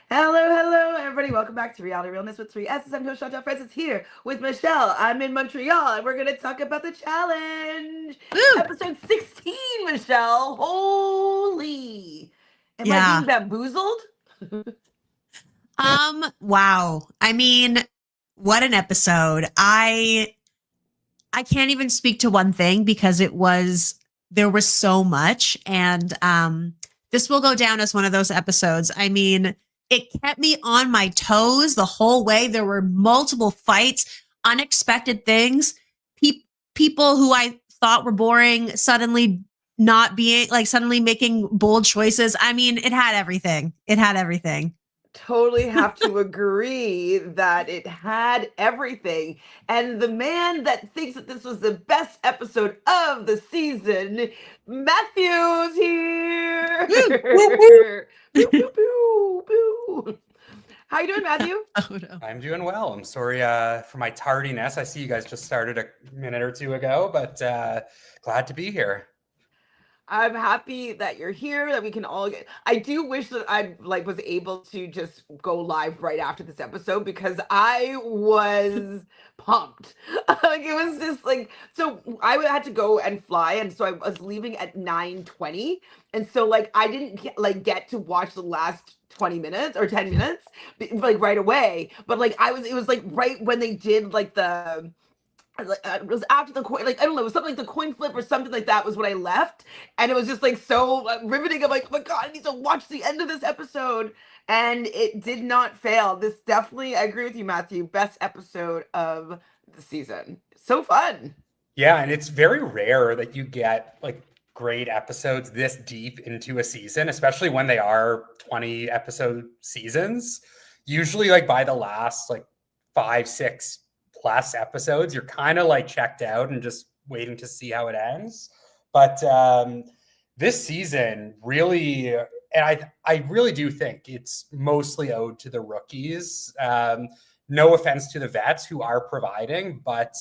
Hello, everybody. Welcome back to Reality Realness with 3 S's. I'm your host, Chantele Francis, here with Michelle. I'm in Montreal, and we're going to talk about the challenge. Woo! Episode 16, Michelle. Holy. Am I Yeah. being bamboozled? Wow. I mean, what an episode. I can't even speak to one thing because there was so much, and this will go down as one of those episodes. I mean, it kept me on my toes the whole way. There were multiple fights, unexpected things, people who I thought were boring suddenly not being like suddenly making bold choices. I mean, it had everything. It had everything. Totally have to agree that it had everything. And the man that thinks that this was the best episode of the season, Matthew's here. Woo, woo, woo. Pew, pew, pew, pew. How you doing, Matthew? Oh no. I'm doing well. I'm sorry for my tardiness. I see you guys just started a minute or two ago, but glad to be here. I'm happy that you're here, that we can all get. I do wish that I was able to just go live right after this episode because I was pumped. It was just so I had to go and fly, and so I was leaving at 9:20, and so I didn't get to watch the last 20 minutes or 10 minutes right away, but it was right when they did the it was after the coin, I don't know, it was something like the coin flip or something like that was when I left, and it was just so riveting. I'm like, oh my god, I need to watch the end of this episode, and it did not fail. This definitely, I agree with you, Matthew, best episode of the season. So fun. Yeah, and it's very rare that you get great episodes this deep into a season, especially when they are 20 episode seasons. Usually by the last 5-6 plus episodes, you're kind of checked out and just waiting to see how it ends. But this season really, and I really do think it's mostly owed to the rookies. No offense to the vets who are providing, but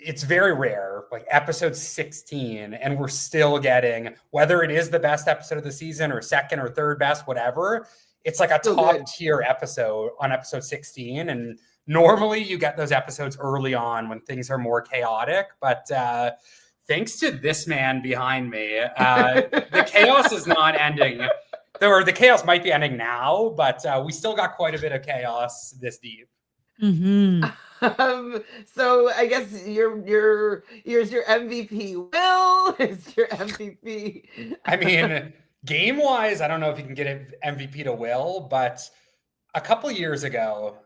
it's very rare, episode 16, and we're still getting, whether it is the best episode of the season or second or third best, whatever, it's a top tier episode on episode 16. And normally you get those episodes early on when things are more chaotic, but thanks to this man behind me, the chaos is not ending. Or the chaos might be ending now, but we still got quite a bit of chaos this deep. Mm-hmm. So I guess here's your MVP. Will is your MVP. I mean, game wise, I don't know if you can get an MVP to Will, but a couple years ago,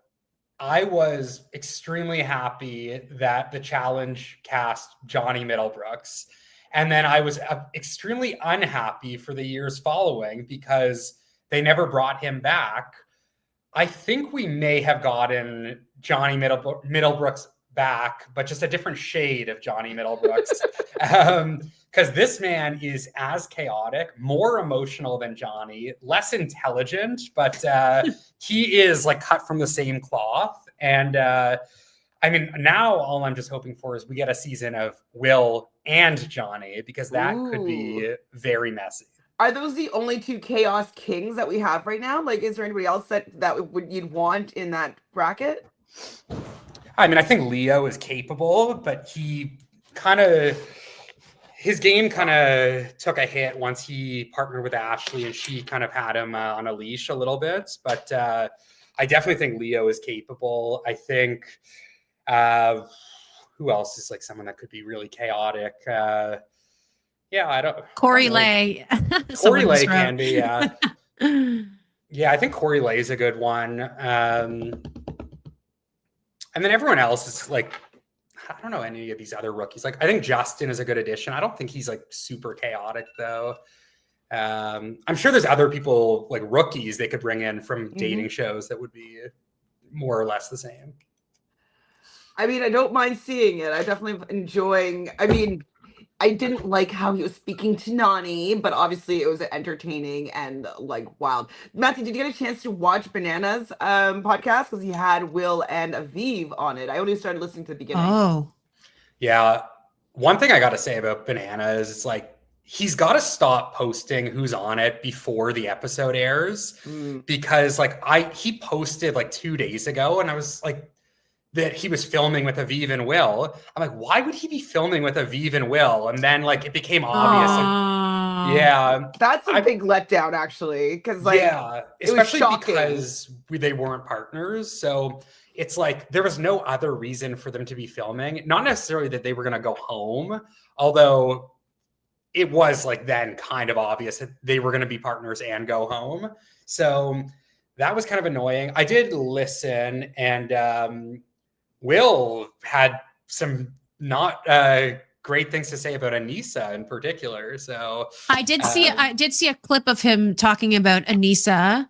I was extremely happy that the challenge cast Johnny Middlebrooks. And then I was extremely unhappy for the years following because they never brought him back. I think we may have gotten Johnny Middlebrooks back, but just a different shade of Johnny Middlebrooks. Because this man is as chaotic, more emotional than Johnny, less intelligent, but he is cut from the same cloth. And I mean, now all I'm just hoping for is we get a season of Will and Johnny, because that could be very messy. Are those the only two chaos kings that we have right now? Is there anybody else that you'd want in that bracket? I mean, I think Leo is capable, but his game kind of took a hit once he partnered with Ashley, and she kind of had him on a leash a little bit. But I definitely think Leo is capable. I think who else is someone that could be really chaotic? Yeah, I don't. Corey Lay. Corey Lay can be, yeah. Yeah, I think Corey Lay is a good one. And then everyone else is I don't know any of these other rookies. I think Justin is a good addition. I don't think he's super chaotic though. I'm sure there's other people rookies they could bring in from dating shows that would be more or less the same. I mean, I don't mind seeing it. I definitely enjoying. I mean, I didn't like how he was speaking to Nani, but obviously it was entertaining and wild. Matthew, did you get a chance to watch Banana's podcast? Because he had Will and Aviv on it. I only started listening to the beginning. Oh. Yeah. One thing I got to say about Banana is he's got to stop posting who's on it before the episode airs, because like he posted like 2 days ago, and I was like, that he was filming with Aviv and Will. I'm like, why would he be filming with Aviv and Will? And then like it became obvious. Like, yeah, that's a big letdown, actually, because like, yeah, especially because they weren't partners. So it's like there was no other reason for them to be filming. Not necessarily that they were going to go home, although it was like then kind of obvious that they were going to be partners and go home. So that was kind of annoying. I did listen, and Will had some not great things to say about Aneesa in particular. So I did see a clip of him talking about Aneesa,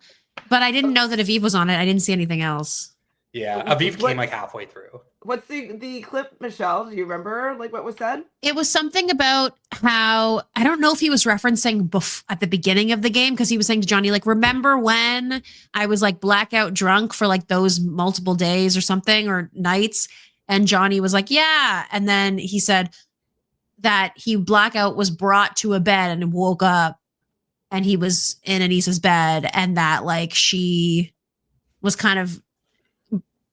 but I didn't know that Aviv was on it. I didn't see anything else. Yeah, Aviv came like halfway through. What's the clip, Michelle? Do you remember like what was said? It was something about how, I don't know if he was referencing at the beginning of the game, because he was saying to Johnny, like, remember when I was like blackout drunk for like those multiple days or something, or nights? And Johnny was like, yeah. And then he said that blackout was brought to a bed and woke up and he was in Aneesa's bed, and that like she was kind of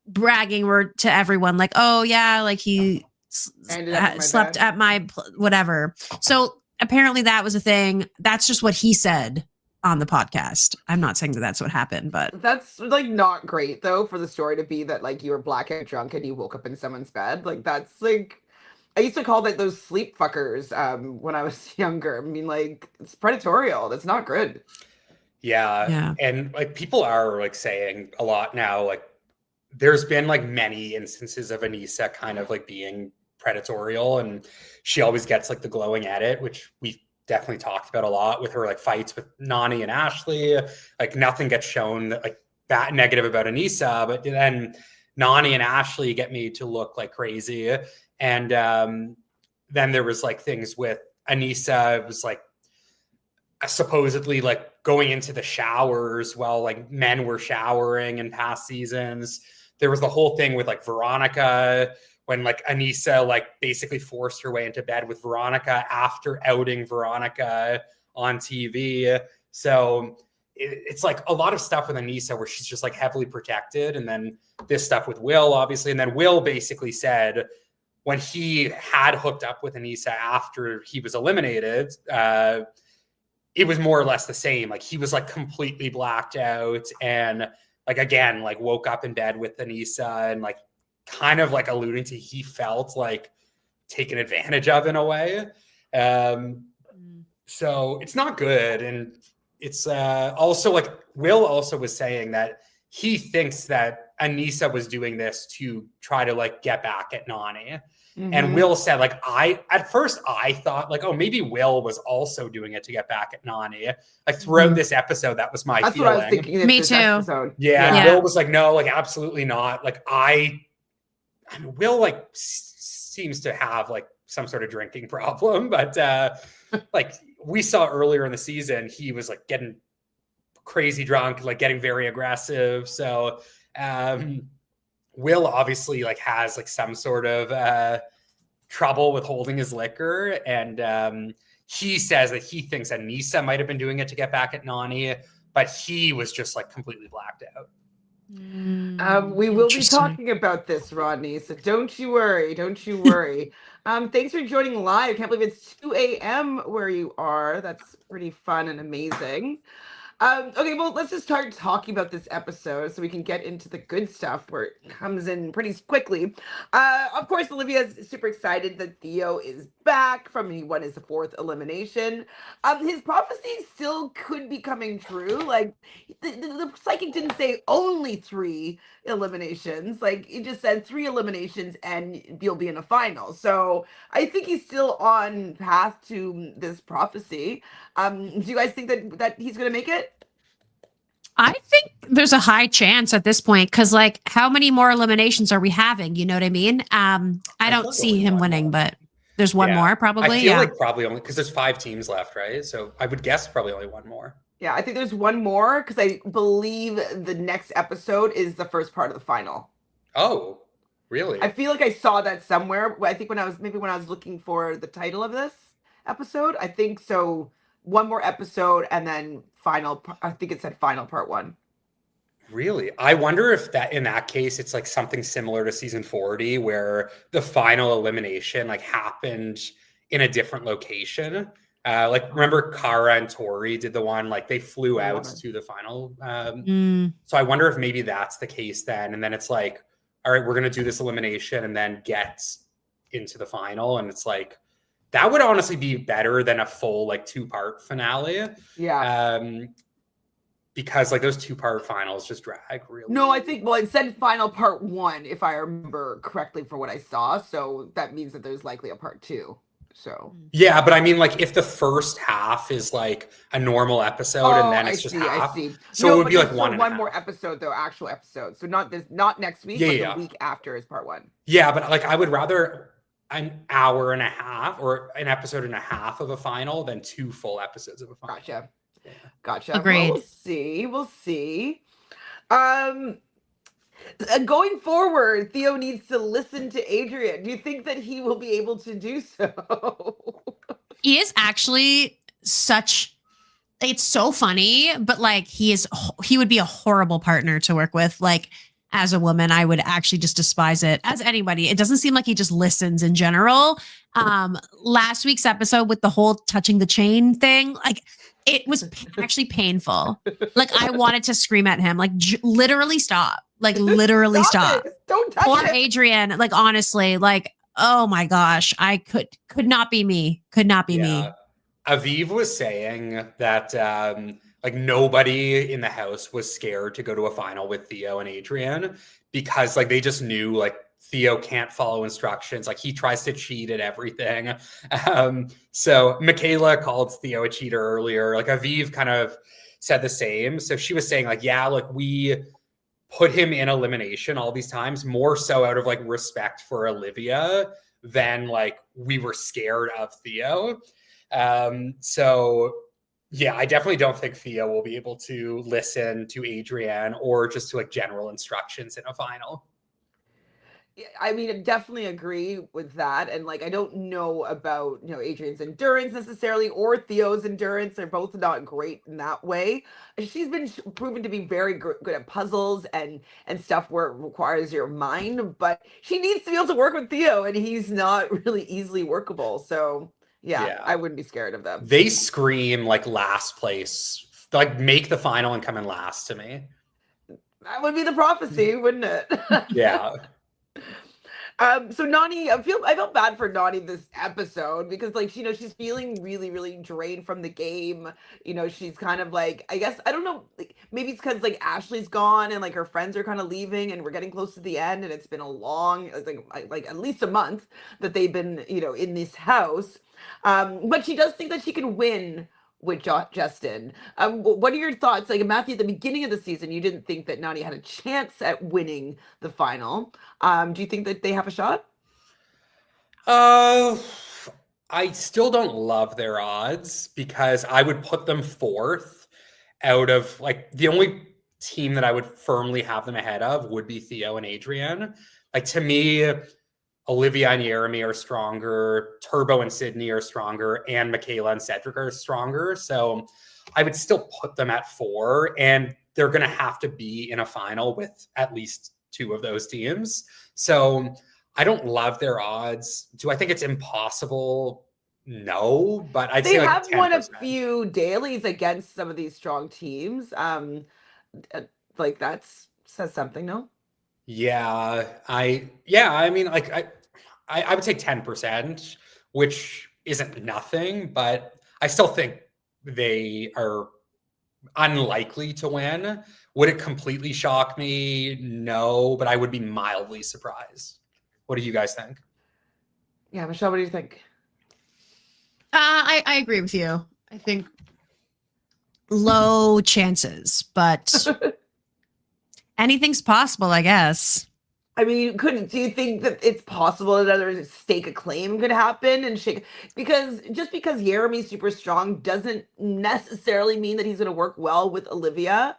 bragging to everyone like, oh yeah, like he slept at my whatever. So apparently that was a thing. That's just what he said on the podcast. I'm not saying that that's what happened, but that's like not great though for the story to be that like you were blackout drunk and you woke up in someone's bed. Like that's like, I used to call that those sleep fuckers when I was younger. I mean, like, it's predatorial. That's not good. Yeah. And like people are like saying a lot now, like there's been like many instances of Aneesa kind of like being predatorial, and she always gets like the glowing edit, which we've definitely talked about a lot with her like fights with Nani and Ashley. Like nothing gets shown like that negative about Aneesa, but then Nani and Ashley get made to look like crazy. And then there was like things with Aneesa. It was like supposedly like going into the showers while like men were showering in past seasons. There was the whole thing with like Veronica, when like Aneesa like basically forced her way into bed with Veronica after outing Veronica on TV. So it's like a lot of stuff with Aneesa where she's just like heavily protected. And then this stuff with Will, obviously. And then Will basically said when he had hooked up with Aneesa after he was eliminated, it was more or less the same. Like he was like completely blacked out and like, again, like woke up in bed with Aneesa and like kind of like alluding to he felt like taken advantage of in a way. So it's not good. And it's also like Will also was saying that he thinks that Aneesa was doing this to try to like get back at Nani. And Will said, like, at first I thought like, oh, maybe Will was also doing it to get back at Nani. Like throughout this episode, that was my feeling. What I was thinking. Me too. Episode. Yeah. Will was like, no, like absolutely not. Like I mean, Will like seems to have like some sort of drinking problem, but like we saw earlier in the season, he was like getting crazy drunk, like getting very aggressive. So Will obviously like has like some sort of trouble with holding his liquor. And he says that he thinks Aneesa might have been doing it to get back at Nani, but he was just like completely blacked out. We will be talking about this, Rodney, so don't you worry. Thanks for joining live. Can't believe it's 2 a.m. where you are. That's pretty fun and amazing. Okay, well, let's just start talking about this episode so we can get into the good stuff where it comes in pretty quickly. Of course, Olivia's super excited that Theo is back from he won his 4th elimination. His prophecy still could be coming true. Like, the psychic didn't say only 3 eliminations. Like, it just said 3 eliminations and you'll be in a final. So I think he's still on path to this prophecy. Do you guys think that he's going to make it? I think there's a high chance at this point because, like, how many more eliminations are we having? You know what I mean? I don't see him winning, but there's one more probably. I feel like probably only because there's 5 teams left, right? So I would guess probably only one more. Yeah, I think there's one more because I believe the next episode is the first part of the final. Oh, really? I feel like I saw that somewhere. I think when I was looking for the title of this episode. I think so. One more episode and then I think it said final part 1. Really? I wonder if that in that case it's like something similar to season 40 where the final elimination like happened in a different location. Like remember Cara and Tori did the one like they flew out to the final. So I wonder if maybe that's the case then. And then it's like, all right, we're gonna do this elimination and then get into the final. And it's like that would honestly be better than a full like 2-part finale. Yeah. Because like those 2-part finals just drag really. No, I think it said final part 1 if I remember correctly for what I saw. So that means that there's likely a part 2. So yeah, but I mean, like if the first half is like a normal episode and then it's just half, I see. So it would be like one more episode though, actual episode. So not next week, but the week after is part 1. Yeah, but like I would rather an hour and a half or an episode and a half of a final than 2 full episodes of a final. Gotcha. Gotcha. Agreed. Well, we'll see. Going forward, Theo needs to listen to Adrienne. Do you think that he will be able to do so? He is actually it's so funny, but like he would be a horrible partner to work with. Like as a woman, I would actually just despise it. As anybody, it doesn't seem like he just listens in general. Last week's episode with the whole touching the chain thing, like it was actually painful. Like I wanted to scream at him, like literally stop. Like literally stop. Don't touch Oh, Poor Adrienne. Like honestly, like oh my gosh, I could not be me. Could not be me. Aviv was saying that like nobody in the house was scared to go to a final with Theo and Adrienne because like they just knew like Theo can't follow instructions. Like he tries to cheat at everything. So Michaela called Theo a cheater earlier. Like Aviv kind of said the same. So she was saying like, yeah, like we put him in elimination all these times, more so out of like respect for Olivia than like we were scared of Theo. So yeah, I definitely don't think Theo will be able to listen to Adrienne or just to like general instructions in a final. I mean, I definitely agree with that. And like, I don't know about, Adrienne's endurance necessarily or Theo's endurance. They're both not great in that way. She's been proven to be very good at puzzles and stuff where it requires your mind, but she needs to be able to work with Theo and he's not really easily workable. So yeah, I wouldn't be scared of them. They scream like last place, like make the final and come in last to me. That would be the prophecy, wouldn't it? Yeah. So Nani, I felt bad for Nani this episode because like, she's feeling really, really drained from the game. She's kind of like, I guess, I don't know, like, maybe it's because like Ashley's gone and like her friends are kind of leaving and we're getting close to the end and it's been a long, like at least a month that they've been, in this house. But she does think that she can win with Justin. What are your thoughts? Like Matthew, at the beginning of the season, you didn't think that Nani had a chance at winning the final. Do you think that they have a shot? I still don't love their odds because I would put them 4th out of like the only team that I would firmly have them ahead of would be Theo and Adrienne. Like to me, Olivia and Yeremi are stronger, Turbo and Sydney are stronger, and Michaela and Cedric are stronger. So I would still put them at 4, and they're going to have to be in a final with at least 2 of those teams. So I don't love their odds. Do I think it's impossible? No, but I'd say like 10%. They have won a few dailies against some of these strong teams. Like that says something, no? Yeah, I mean, like I would say 10%, which isn't nothing, but I still think they are unlikely to win. Would it completely shock me? No, but I would be mildly surprised. What do you guys think? Yeah, Michelle, what do you think? I agree with you. I think low chances, but anything's possible, I guess. I mean, do you think that it's possible that another stake a claim could happen and shake? Because just because Yeremi's super strong doesn't necessarily mean that he's going to work well with Olivia.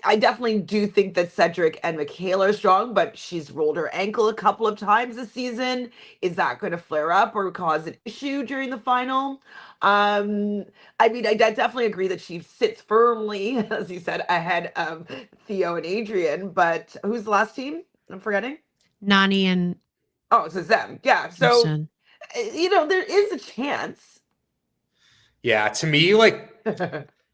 I definitely do think that Cedric and Michaela are strong, but she's rolled her ankle a couple of times this season. Is that going to flare up or cause an issue during the final? I mean, I definitely agree that she sits firmly, as you said, ahead of Theo and Adrienne. But who's the last team? I'm forgetting. Nani and Oh, it's them. Yeah. So, Houston. there is a chance. Yeah, to me, like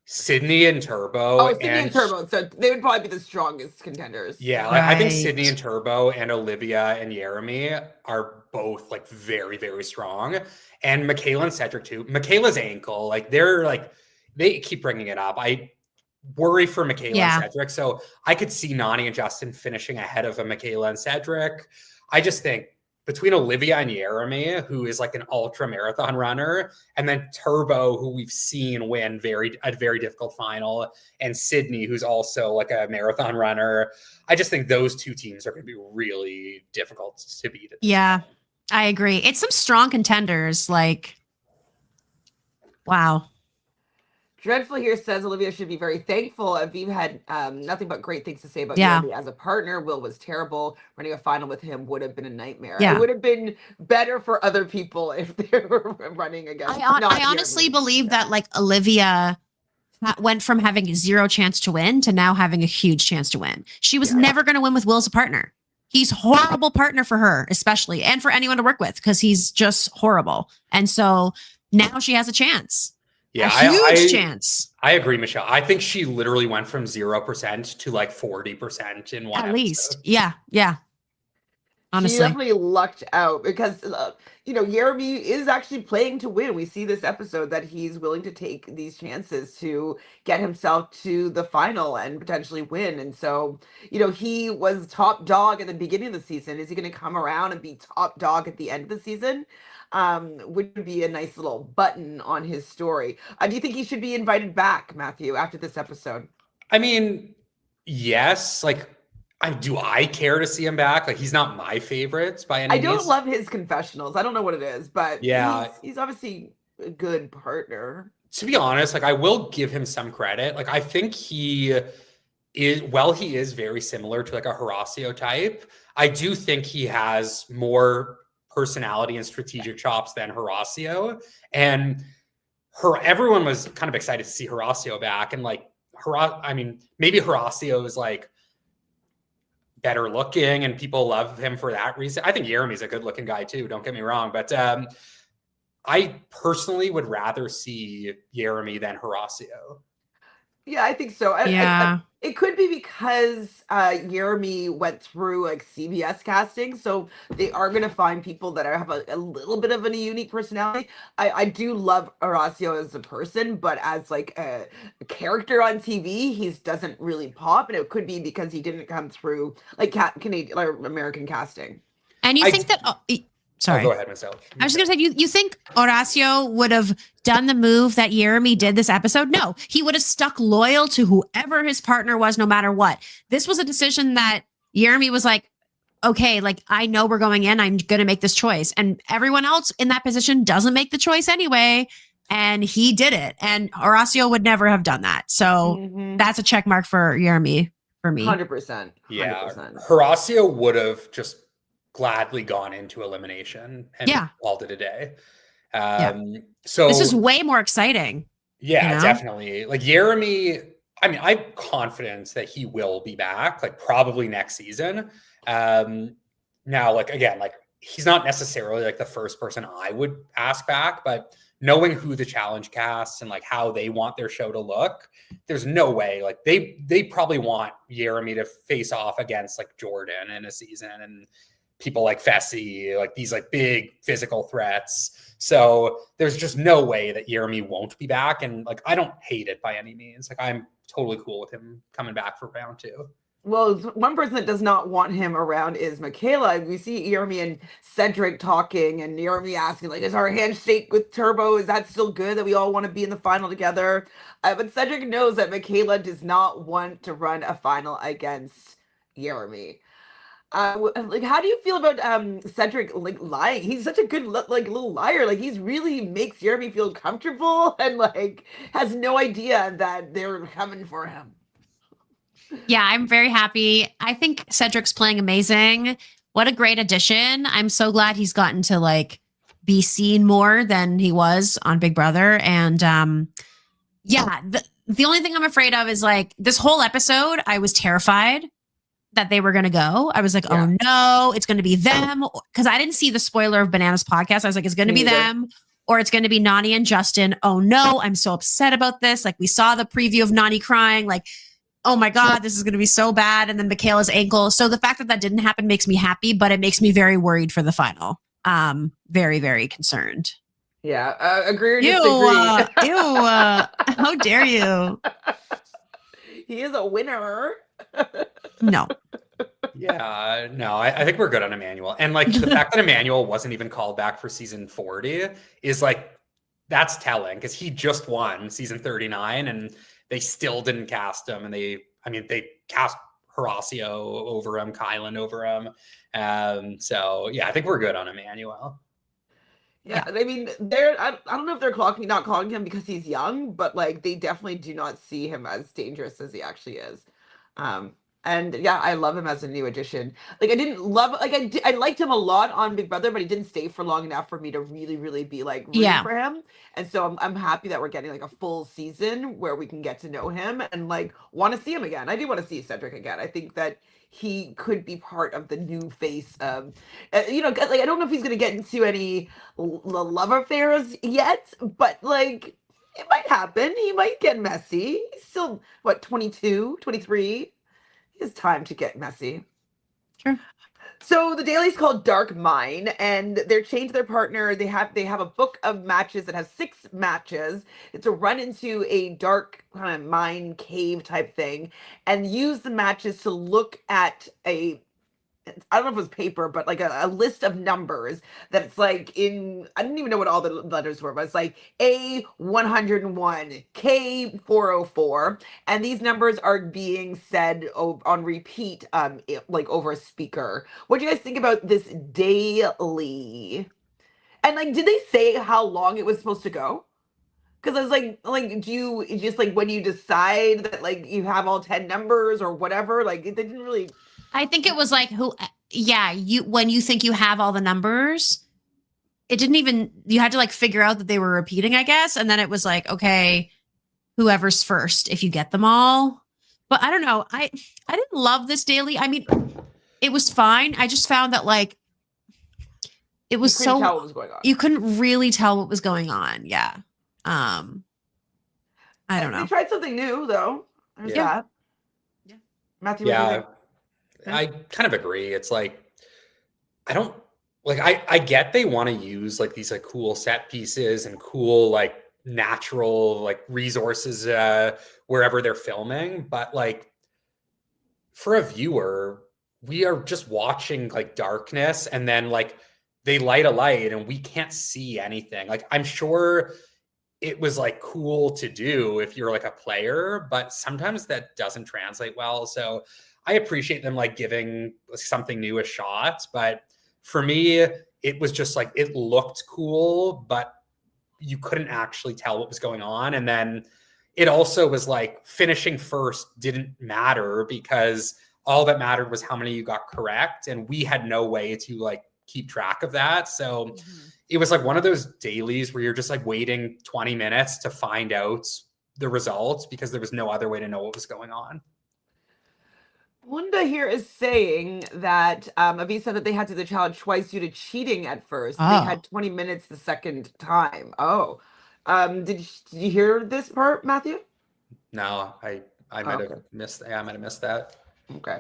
Sydney and Turbo. Oh, Sydney and Turbo. So they would probably be the strongest contenders. Yeah, like, I think Right. Sydney and Turbo and Olivia and Yeremi are both like very, very strong. And Michaela and Cedric too. Michaela's ankle, like they keep bringing it up. I worry for Michaela Yeah. and Cedric. So I could see Nani and Justin finishing ahead of a Michaela and Cedric. I just think between Olivia and Yeremi, who is like an ultra marathon runner, and then Turbo, who we've seen win a very difficult final, and Sydney, who's also like a marathon runner. I just think those two teams are going to be really difficult to beat. Yeah, I agree. It's some strong contenders. Like, wow. Dreadful here says Olivia should be very thankful. Aviv had nothing but great things to say about Yeah. Yeremi as a partner. Will was terrible. Running a final with him would have been a nightmare. Yeah. It would have been better for other people if they were running against. I honestly believe that like Olivia went from having zero chance to win to now having a huge chance to win. She was never going to win with Will as a partner. He's horrible partner for her, especially, and for anyone to work with, because he's just horrible. And so now she has a chance. Yeah, a huge chance. I agree, Michelle. I think she literally went from 0% to like 40% in one At episode. least. Yeah. Honestly. She definitely lucked out because, Yeremi is actually playing to win. We see this episode that he's willing to take these chances to get himself to the final and potentially win. And so, he was top dog at the beginning of the season. Is he going to come around and be top dog at the end of the season? Would be a nice little button on his story. Do you think he should be invited back, Matthew, after this episode? I mean, yes. Like, do I care to see him back? Like, he's not my favorite by any means. I don't love his confessionals. I don't know what it is, but yeah, he's obviously a good partner. To be honest, like I will give him some credit. Like I think he is very similar to like a Horacio type. I do think he has more personality and strategic chops than Horacio. And everyone was kind of excited to see Horacio back. And like maybe Horacio is like better looking and people love him for that reason. I think Yeremi's a good looking guy too, don't get me wrong. But I personally would rather see Yeremi than Horacio. Yeah, I think so. Yeah. It could be because Yeremi went through like CBS casting, so they are going to find people that have a little bit of a unique personality. I do love Horacio as a person, but as like a character on TV, he doesn't really pop, and it could be because he didn't come through like Canadian or American casting. And you think that? Sorry. Go ahead, Michelle. I was just going to say, you think Horacio would have done the move that Yeremi did this episode? No, he would have stuck loyal to whoever his partner was, no matter what. This was a decision that Yeremi was like, okay, like I know we're going in, I'm going to make this choice. And everyone else in that position doesn't make the choice anyway. And he did it. And Horacio would never have done that. So that's a check mark for Yeremi for me. 100%. Yeah. Horacio would have just gladly gone into elimination and called it a day. So this is way more exciting. Yeah, definitely. Like Yeremi, I mean, I'm confident that he will be back, like probably next season. Now, like again, like he's not necessarily like the first person I would ask back, but knowing who the challenge casts and like how they want their show to look, there's no way. Like they probably want Yeremi to face off against like Jordan in a season and people like Fessy, like these like big physical threats. So there's just no way that Yeremi won't be back. And like, I don't hate it by any means. Like I'm totally cool with him coming back for round 2. Well, one person that does not want him around is Michaela. We see Yeremi and Cedric talking and Yeremi asking like, is our handshake with Turbo, is that still good that we all want to be in the final together? But Cedric knows that Michaela does not want to run a final against Yeremi. Like how do you feel about Cedric like lying? He's such a good like little liar. Like he's really makes Yeremi feel comfortable and like has no idea that they're coming for him. Yeah, I'm very happy. I think Cedric's playing amazing. What a great addition. I'm so glad he's gotten to like be seen more than he was on Big Brother. And yeah, the only thing I'm afraid of is like this whole episode, I was terrified that they were going to go. I was like, Yeah. oh no, it's going to be them. Because I didn't see the spoiler of Bananas podcast. I was like, it's going to Me be neither. them or it's going to be Nani and Justin. Oh no, I'm so upset about this. Like we saw the preview of Nani crying, like, oh my God, this is going to be so bad. And then Michaela's ankle. So the fact that that didn't happen makes me happy, but it makes me very worried for the final. Very, very concerned. Yeah, agree or Ew, disagree. how dare you? He is a winner. No. Yeah, no, I think we're good on Emmanuel. And like the fact that Emmanuel wasn't even called back for season 40 is like, that's telling because he just won season 39 and they still didn't cast him. And they cast Horacio over him, Kylan over him. So yeah, I think we're good on Emmanuel. Yeah, Yeah. I mean, I don't know if they're not calling him because he's young, but like they definitely do not see him as dangerous as he actually is. Um, and yeah, I love him as a new addition. Like I didn't love like I liked him a lot on Big Brother, but he didn't stay for long enough for me to really, really be like rooting Yeah. for him. And so I'm happy that we're getting like a full season where we can get to know him and like want to see him again. I do want to see Cedric again. I think that he could be part of the new face of, like I don't know if he's gonna get into any love affairs yet, but like it might happen. He might get messy. He's still what, 22, 23. He has time to get messy. Sure. So the daily's called Dark Mine, and they're chained to their partner. They have a book of matches that has 6 matches. It's a run into a dark kind of mine cave type thing, and use the matches to look at I don't know if it was paper, but like a list of numbers that it's like I didn't even know what all the letters were, but it's like A101, K404. And these numbers are being said on repeat, like over a speaker. What do you guys think about this daily? And like, did they say how long it was supposed to go? Because I was like, do you just like when you decide that like you have all 10 numbers or whatever? Like, they didn't really. I think it was like when you think you have all the numbers, it didn't even, you had to like figure out that they were repeating, I guess. And then it was like, okay, whoever's first, if you get them all. But I don't know. I didn't love this daily. I mean, it was fine. I just found that like, it was You couldn't so, tell what was going on. you couldn't really tell what was going on. Yeah. I don't know. They tried something new though. There's Yeah. that. Yeah. Matthew, what do you Yeah, think? I kind of agree. It's like, I don't like, I get they want to use like these like cool set pieces and cool like natural like resources wherever they're filming, but like for a viewer, we are just watching like darkness and then like they light a light and we can't see anything. Like I'm sure it was like cool to do if you're like a player, but sometimes that doesn't translate well. So I appreciate them like giving something new a shot, but for me, it was just like it looked cool, but you couldn't actually tell what was going on. And then it also was like finishing first didn't matter because all that mattered was how many you got correct. And we had no way to like keep track of that. So it was like one of those dailies where you're just like waiting 20 minutes to find out the results because there was no other way to know what was going on. Linda here is saying that Aviv said that they had to do the challenge twice due to cheating at first. They had 20 minutes the second time. Oh. Did you hear this part, Matthew? No, I might have missed. Yeah, I might have missed that. Okay.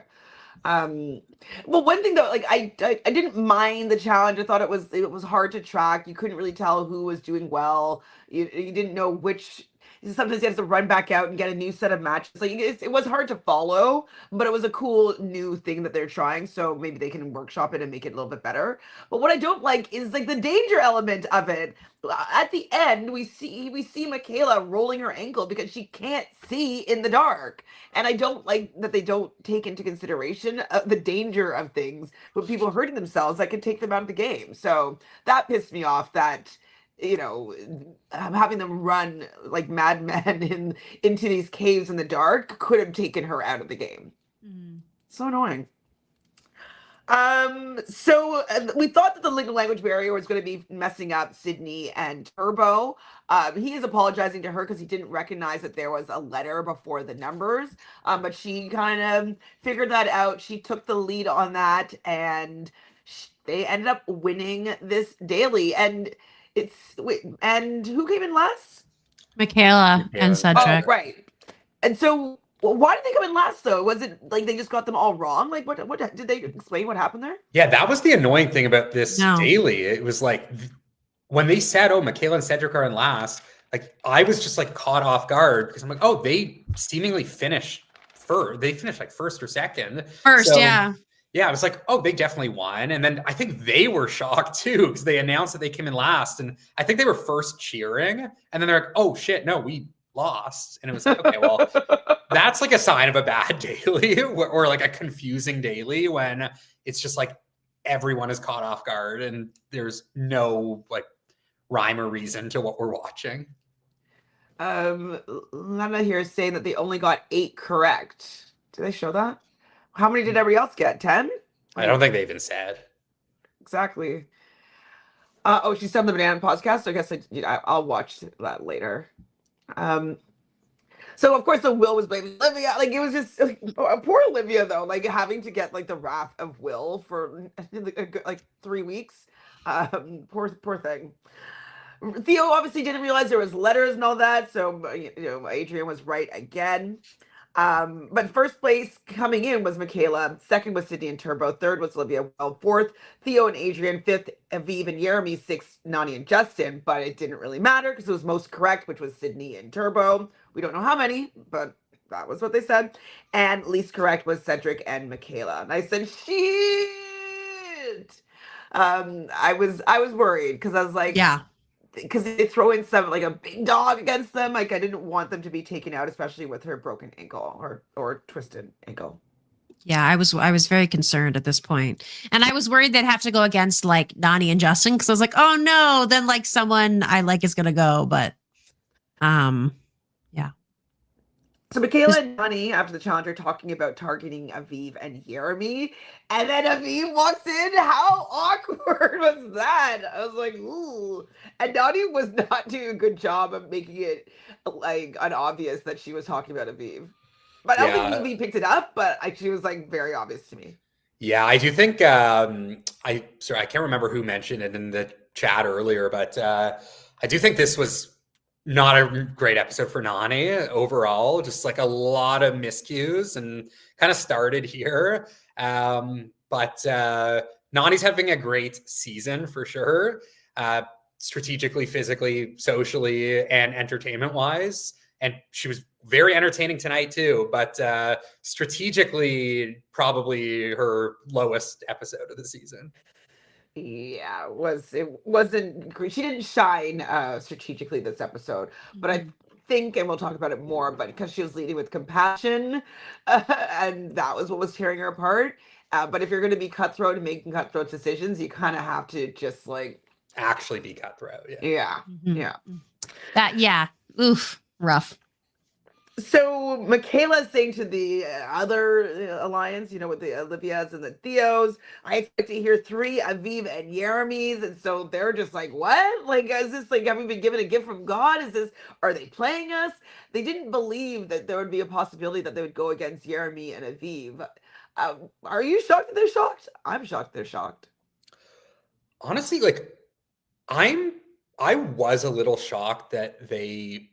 Well, one thing though, like I didn't mind the challenge. I thought it was hard to track. You couldn't really tell who was doing well. You didn't know which. Sometimes you have to run back out and get a new set of matches. Like it was hard to follow, but it was a cool new thing that they're trying. So maybe they can workshop it and make it a little bit better. But what I don't like is like the danger element of it. At the end, we see Michaela rolling her ankle because she can't see in the dark, and I don't like that they don't take into consideration the danger of things with people hurting themselves that could take them out of the game. So that pissed me off. That having them run like madmen into these caves in the dark could have taken her out of the game. So annoying. So we thought that the legal language barrier was going to be messing up Sydney and Turbo. He is apologizing to her because he didn't recognize that there was a letter before the numbers. But she kind of figured that out. She took the lead on that, and they ended up winning this daily. And and who came in last? Michaela and Cedric. Oh, right. And so, why did they come in last though? Was it like they just got them all wrong? Like, what did they explain what happened there? Yeah, that was the annoying thing about this daily. It was like when they said, "Oh, Michaela and Cedric are in last," like I was just like caught off guard because I'm like, "Oh, they seemingly finished first. They finished like first or second." Yeah. Yeah, I was like, "Oh, they definitely won." And then I think they were shocked too because they announced that they came in last, and I think they were first cheering, and then they're like, "Oh shit, no, we lost." And it was like, okay, well, that's like a sign of a bad daily or like a confusing daily when it's just like everyone is caught off guard and there's no like rhyme or reason to what we're watching. Lena here is saying that they only got 8 correct. Did they show that? How many did everybody else get? 10? I don't think they even said. Exactly. She's on the Banana podcast. I guess I'll watch that later. So of course the Will was blaming Olivia. Like it was just poor Olivia though, like having to get like the wrath of Will for like 3 weeks. Poor thing. Theo obviously didn't realize there was letters and all that, so Adrienne was right again. But first place coming in was Michaela, second was Sydney and Turbo, third was Olivia, well, fourth Theo and Adrienne, fifth Aviv and Yeremi, sixth Nani and Justin. But it didn't really matter because it was most correct, which was Sydney and Turbo. We don't know how many, but that was what they said. And least correct was Cedric and Michaela. And I said, shit. I was worried because I was like, yeah, because they throw in some like a big dog against them. Like I didn't want them to be taken out, especially with her broken ankle or twisted ankle. Yeah, I was very concerned at this point. And I was worried they'd have to go against like Nani and Justin because I was like, oh no, then like someone I like is gonna go. But yeah. So Michaela and Nani, after the challenge, are talking about targeting Aviv and Yeremi. And then Aviv walks in. How awkward was that? I was like, ooh. And Nani was not doing a good job of making it like unobvious that she was talking about Aviv. But I don't think Aviv picked it up, but she was like very obvious to me. Yeah, I do think I can't remember who mentioned it in the chat earlier, but I do think this was not a great episode for Nani overall. Just like a lot of miscues and kind of started here. But Nani's having a great season for sure. Strategically, physically, socially, and entertainment wise. And she was very entertaining tonight too, but strategically, probably her lowest episode of the season. Yeah, it wasn't great. She didn't shine strategically this episode, but I think, and we'll talk about it more, but because she was leading with compassion, and that was what was tearing her apart. But if you're going to be cutthroat and making cutthroat decisions, you kind of have to just like actually be cutthroat. Yeah. Oof, rough. So Michaela's saying to the other alliance, with the Olivias and the Theos, I expect to hear 3 Aviv and Yeremis. And so they're just like, what? Like, is this like, have we been given a gift from God? Are they playing us? They didn't believe that there would be a possibility that they would go against Yeremi and Aviv. Are you shocked that they're shocked? I'm shocked they're shocked. Honestly, like, I was a little shocked that they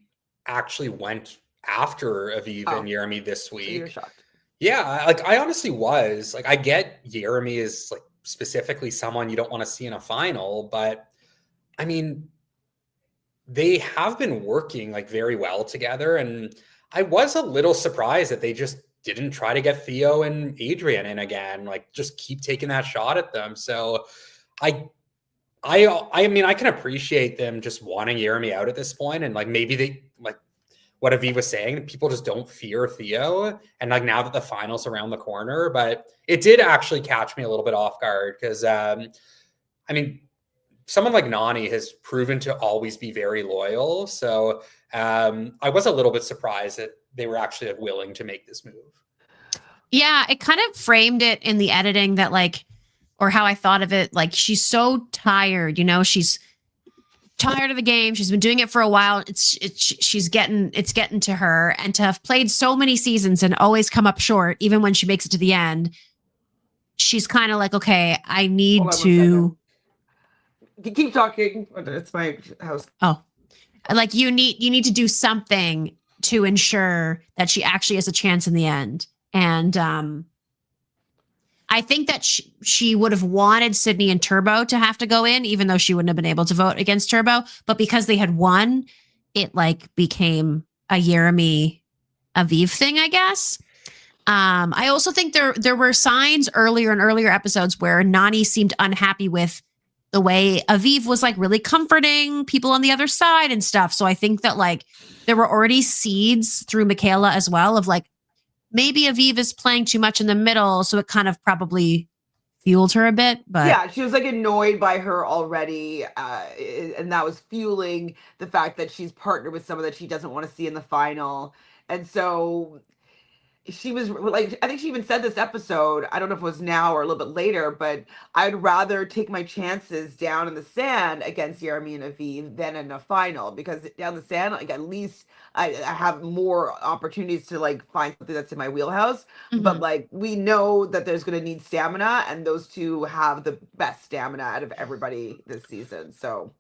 actually went after Aviv and Yeremi this week. So you're shocked. Yeah, like I honestly was. Like I get Yeremi is like specifically someone you don't want to see in a final, but I mean, they have been working like very well together, and I was a little surprised that they just didn't try to get Theo and Adrienne in again, like just keep taking that shot at them. So I mean, I can appreciate them just wanting Yeremi out at this point, and like maybe they like what Aviv was saying, people just don't fear Theo. And like now that the finals around the corner, but it did actually catch me a little bit off guard because I mean, someone like Nani has proven to always be very loyal. So I was a little bit surprised that they were actually willing to make this move. Yeah, it kind of framed it in the editing that like, or how I thought of it, like she's so tired, you know, she's tired of the game. She's been doing it for a while. It's getting to her, and to have played so many seasons and always come up short, even when she makes it to the end, she's kind of like, okay, I need to keep talking. It's my house. Oh, like you need to do something to ensure that she actually has a chance in the end. And I think that she would have wanted Sydney and Turbo to have to go in, even though she wouldn't have been able to vote against Turbo. But because they had won, it like became a Yeremi Aviv thing, I guess. I also think there were signs earlier in earlier episodes where Nani seemed unhappy with the way Aviv was like really comforting people on the other side and stuff. So I think that like there were already seeds through Michaela as well of like, maybe Aviv is playing too much in the middle, so it kind of probably fueled her a bit. But yeah, she was like annoyed by her already, and that was fueling the fact that she's partnered with someone that she doesn't want to see in the final. And so she was like, I think she even said this episode, I don't know if it was now or a little bit later, but I'd rather take my chances down in the sand against Yeremi and Aviv than in a final, because down the sand, like at least I have more opportunities to like find something that's in my wheelhouse. But like we know that there's going to need stamina, and those two have the best stamina out of everybody this season. So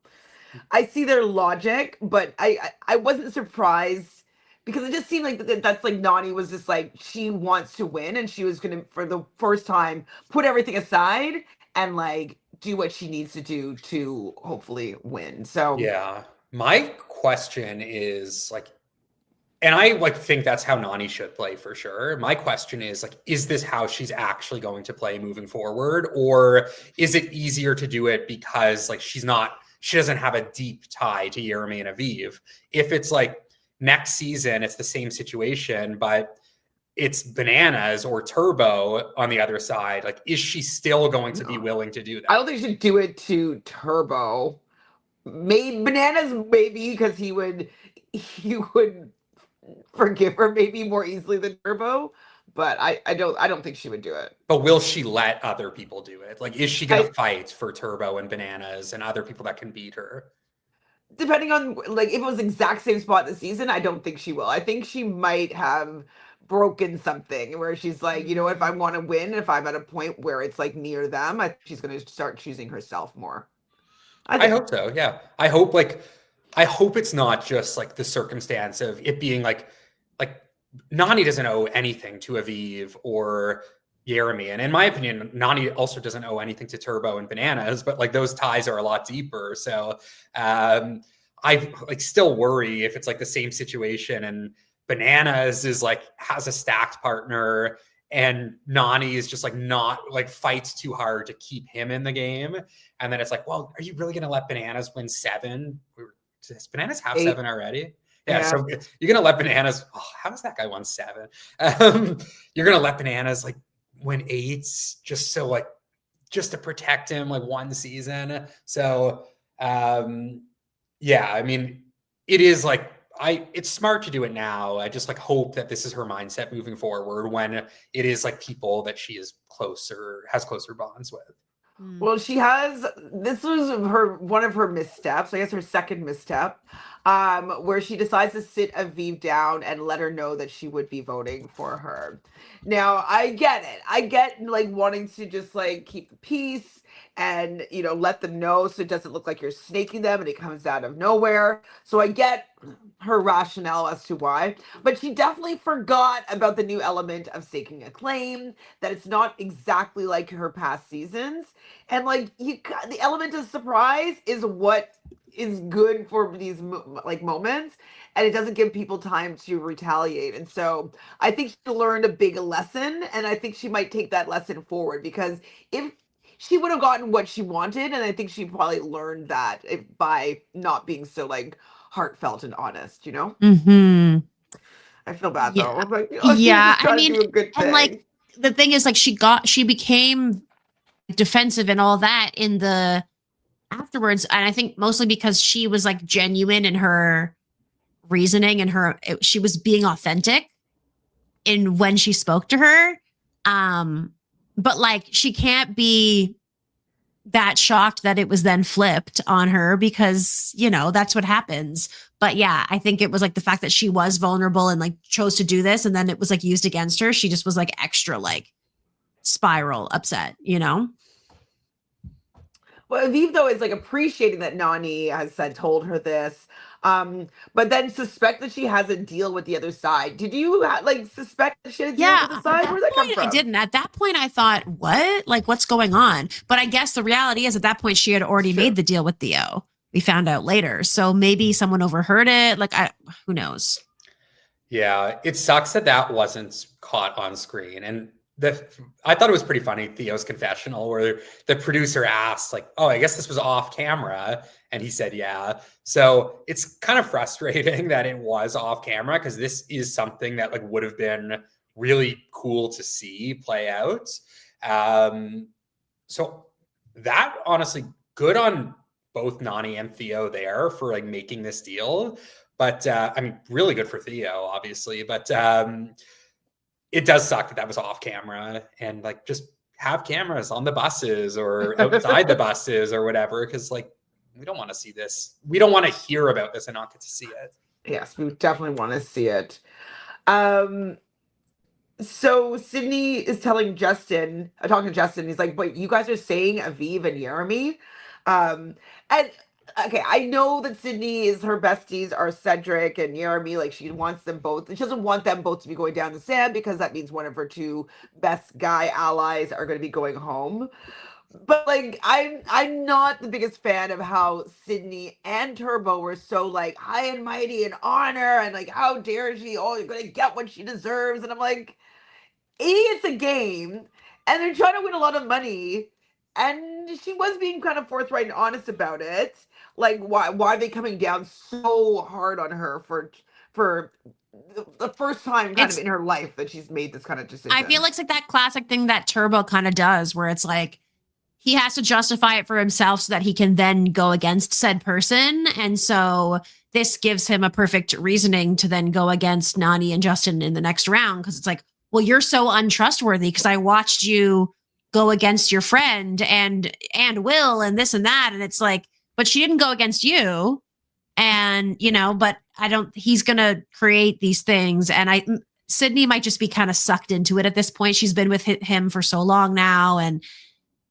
I see their logic, but I wasn't surprised, because it just seemed like that's like Nani was just like, she wants to win, and she was going to, for the first time, put everything aside and like do what she needs to do to hopefully win. So yeah, my question is like, and I like think that's how Nani should play for sure. My question is like, is this how she's actually going to play moving forward? Or is it easier to do it because like she doesn't have a deep tie to Yeremi and Aviv? If it's like next season, it's the same situation, but it's Bananas or Turbo on the other side, like, is she still going to be willing to do that? I don't think she should do it to Turbo. Bananas maybe, because he would forgive her maybe more easily than Turbo, but I don't think she would do it. But will she let other people do it? Like, is she going to fight for Turbo and Bananas and other people that can beat her? Depending on, like, if it was the exact same spot this season, I don't think she will. I think she might have broken something where she's like, you know, if I want to win, if I'm at a point where it's like near them, I think she's going to start choosing herself more. I hope so. Yeah. I hope it's not just like the circumstance of it being like Nani doesn't owe anything to Aviv or Yeremi. And in my opinion, Nani also doesn't owe anything to Turbo and Bananas, but like those ties are a lot deeper. So I like still worry if it's like the same situation and Bananas is like has a stacked partner and Nani is just like not like fights too hard to keep him in the game. And then it's like, well, are you really going to let Bananas win 7? Does Bananas have 8. 7 already? Yeah, so you're going to let Bananas, how has that guy won 7? You're going to let Bananas like win 8 just to protect him like one season. So yeah, I mean, it is like, it's smart to do it now. I just like hope that this is her mindset moving forward when it is like people that she is has closer bonds with. Well, this was one of her missteps, I guess her second misstep, where she decides to sit Aviv down and let her know that she would be voting for her. Now, I get it. I get like wanting to just like keep the peace and, you know, let them know so it doesn't look like you're snaking them and it comes out of nowhere. So I get her rationale as to why, but she definitely forgot about the new element of staking a claim, that it's not exactly like her past seasons. And like the element of surprise is what is good for these like moments, and it doesn't give people time to retaliate. And so I think she learned a big lesson, and I think she might take that lesson forward, because if she would have gotten what she wanted, and I think she probably learned that by not being so like heartfelt and honest, you know. I feel bad though. I'm like, yeah, I mean, and like the thing is, like she became defensive and all that in the afterwards. And I think mostly because she was like genuine in her reasoning and she was being authentic in when she spoke to her. But like, she can't be that shocked that it was then flipped on her because, you know, that's what happens. But yeah, I think it was like the fact that she was vulnerable and like chose to do this and then it was like used against her. She just was like extra like spiral upset, you know? Well, Aviv though is like appreciating that Nani has told her this, but then suspect that she has a deal with the other side. Did you like suspect that she had a deal Yeah, with the side? Where'd that come from? I didn't. At that point, I thought, what? Like, what's going on? But I guess the reality is at that point, she had already made the deal with Theo. We found out later. So maybe someone overheard it. Like, who knows? Yeah, it sucks that wasn't caught on screen. And I thought it was pretty funny, Theo's confessional, where the producer asked, like, oh, I guess this was off camera. And he said, yeah. So it's kind of frustrating that it was off camera because this is something that like would have been really cool to see play out. So that honestly, good on both Nani and Theo there for like making this deal. But I mean, really good for Theo, obviously. But it does suck that was off camera, and like just have cameras on the buses or outside the buses or whatever, because like we don't want to see this. We don't want to hear about this and not get to see it. Yes, we definitely want to see it. So Sydney is telling Justin, talking to Justin, he's like, but you guys are saying Aviv and Yeremi? And okay, I know that Sydney is her besties are Cedric and Yeremi. Like she wants them both. She doesn't want them both to be going down the sand because that means one of her two best guy allies are going to be going home. But like I'm not the biggest fan of how Sydney and Turbo were so like high and mighty and honor and like how dare she, oh, you're gonna get what she deserves. And I'm like, it's a game and they're trying to win a lot of money. And she was being kind of forthright and honest about it. Like why are they coming down so hard on her for the first time kind of in her life that she's made this kind of decision? I feel like it's like that classic thing that Turbo kind of does where it's like he has to justify it for himself so that he can then go against said person. And so this gives him a perfect reasoning to then go against Nani and Justin in the next round. Cause it's like, well, you're so untrustworthy because I watched you go against your friend and Will and this and that. And it's like, but she didn't go against you. And, you know, but he's going to create these things. And Sydney might just be kind of sucked into it at this point. She's been with him for so long now. And,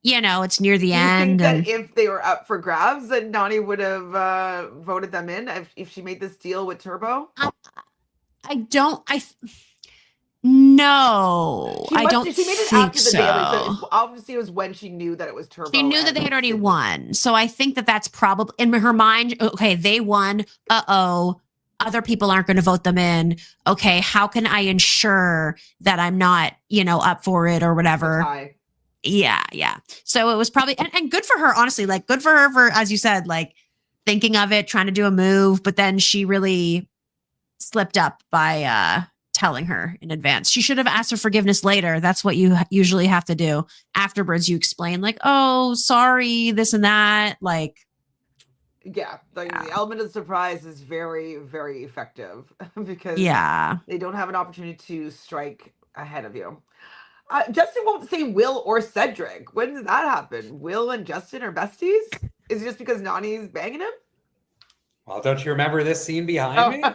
you know, it's near the end. Do you think that if they were up for grabs, that Nani would have voted them in if she made this deal with Turbo? No, I don't She made it think after the so. Bailey, so obviously it was when she knew that it was Turbo. She knew that they had already won. So I think that's probably in her mind. Okay, they won. Other people aren't going to vote them in. Okay, how can I ensure that I'm not, you know, up for it or whatever? Yeah. So it was probably, and good for her, honestly, like good for her for, as you said, like thinking of it, trying to do a move, but then she really slipped up by telling her in advance. She should have asked for forgiveness later. That's what you usually have to do. Afterwards, you explain like, oh, sorry, this and that. Like, yeah, the element of surprise is very, very effective because they don't have an opportunity to strike ahead of you. Justin won't say Will or Cedric. When did that happen? Will and Justin are besties? Is it just because Nani's banging him? Well, don't you remember this scene behind me?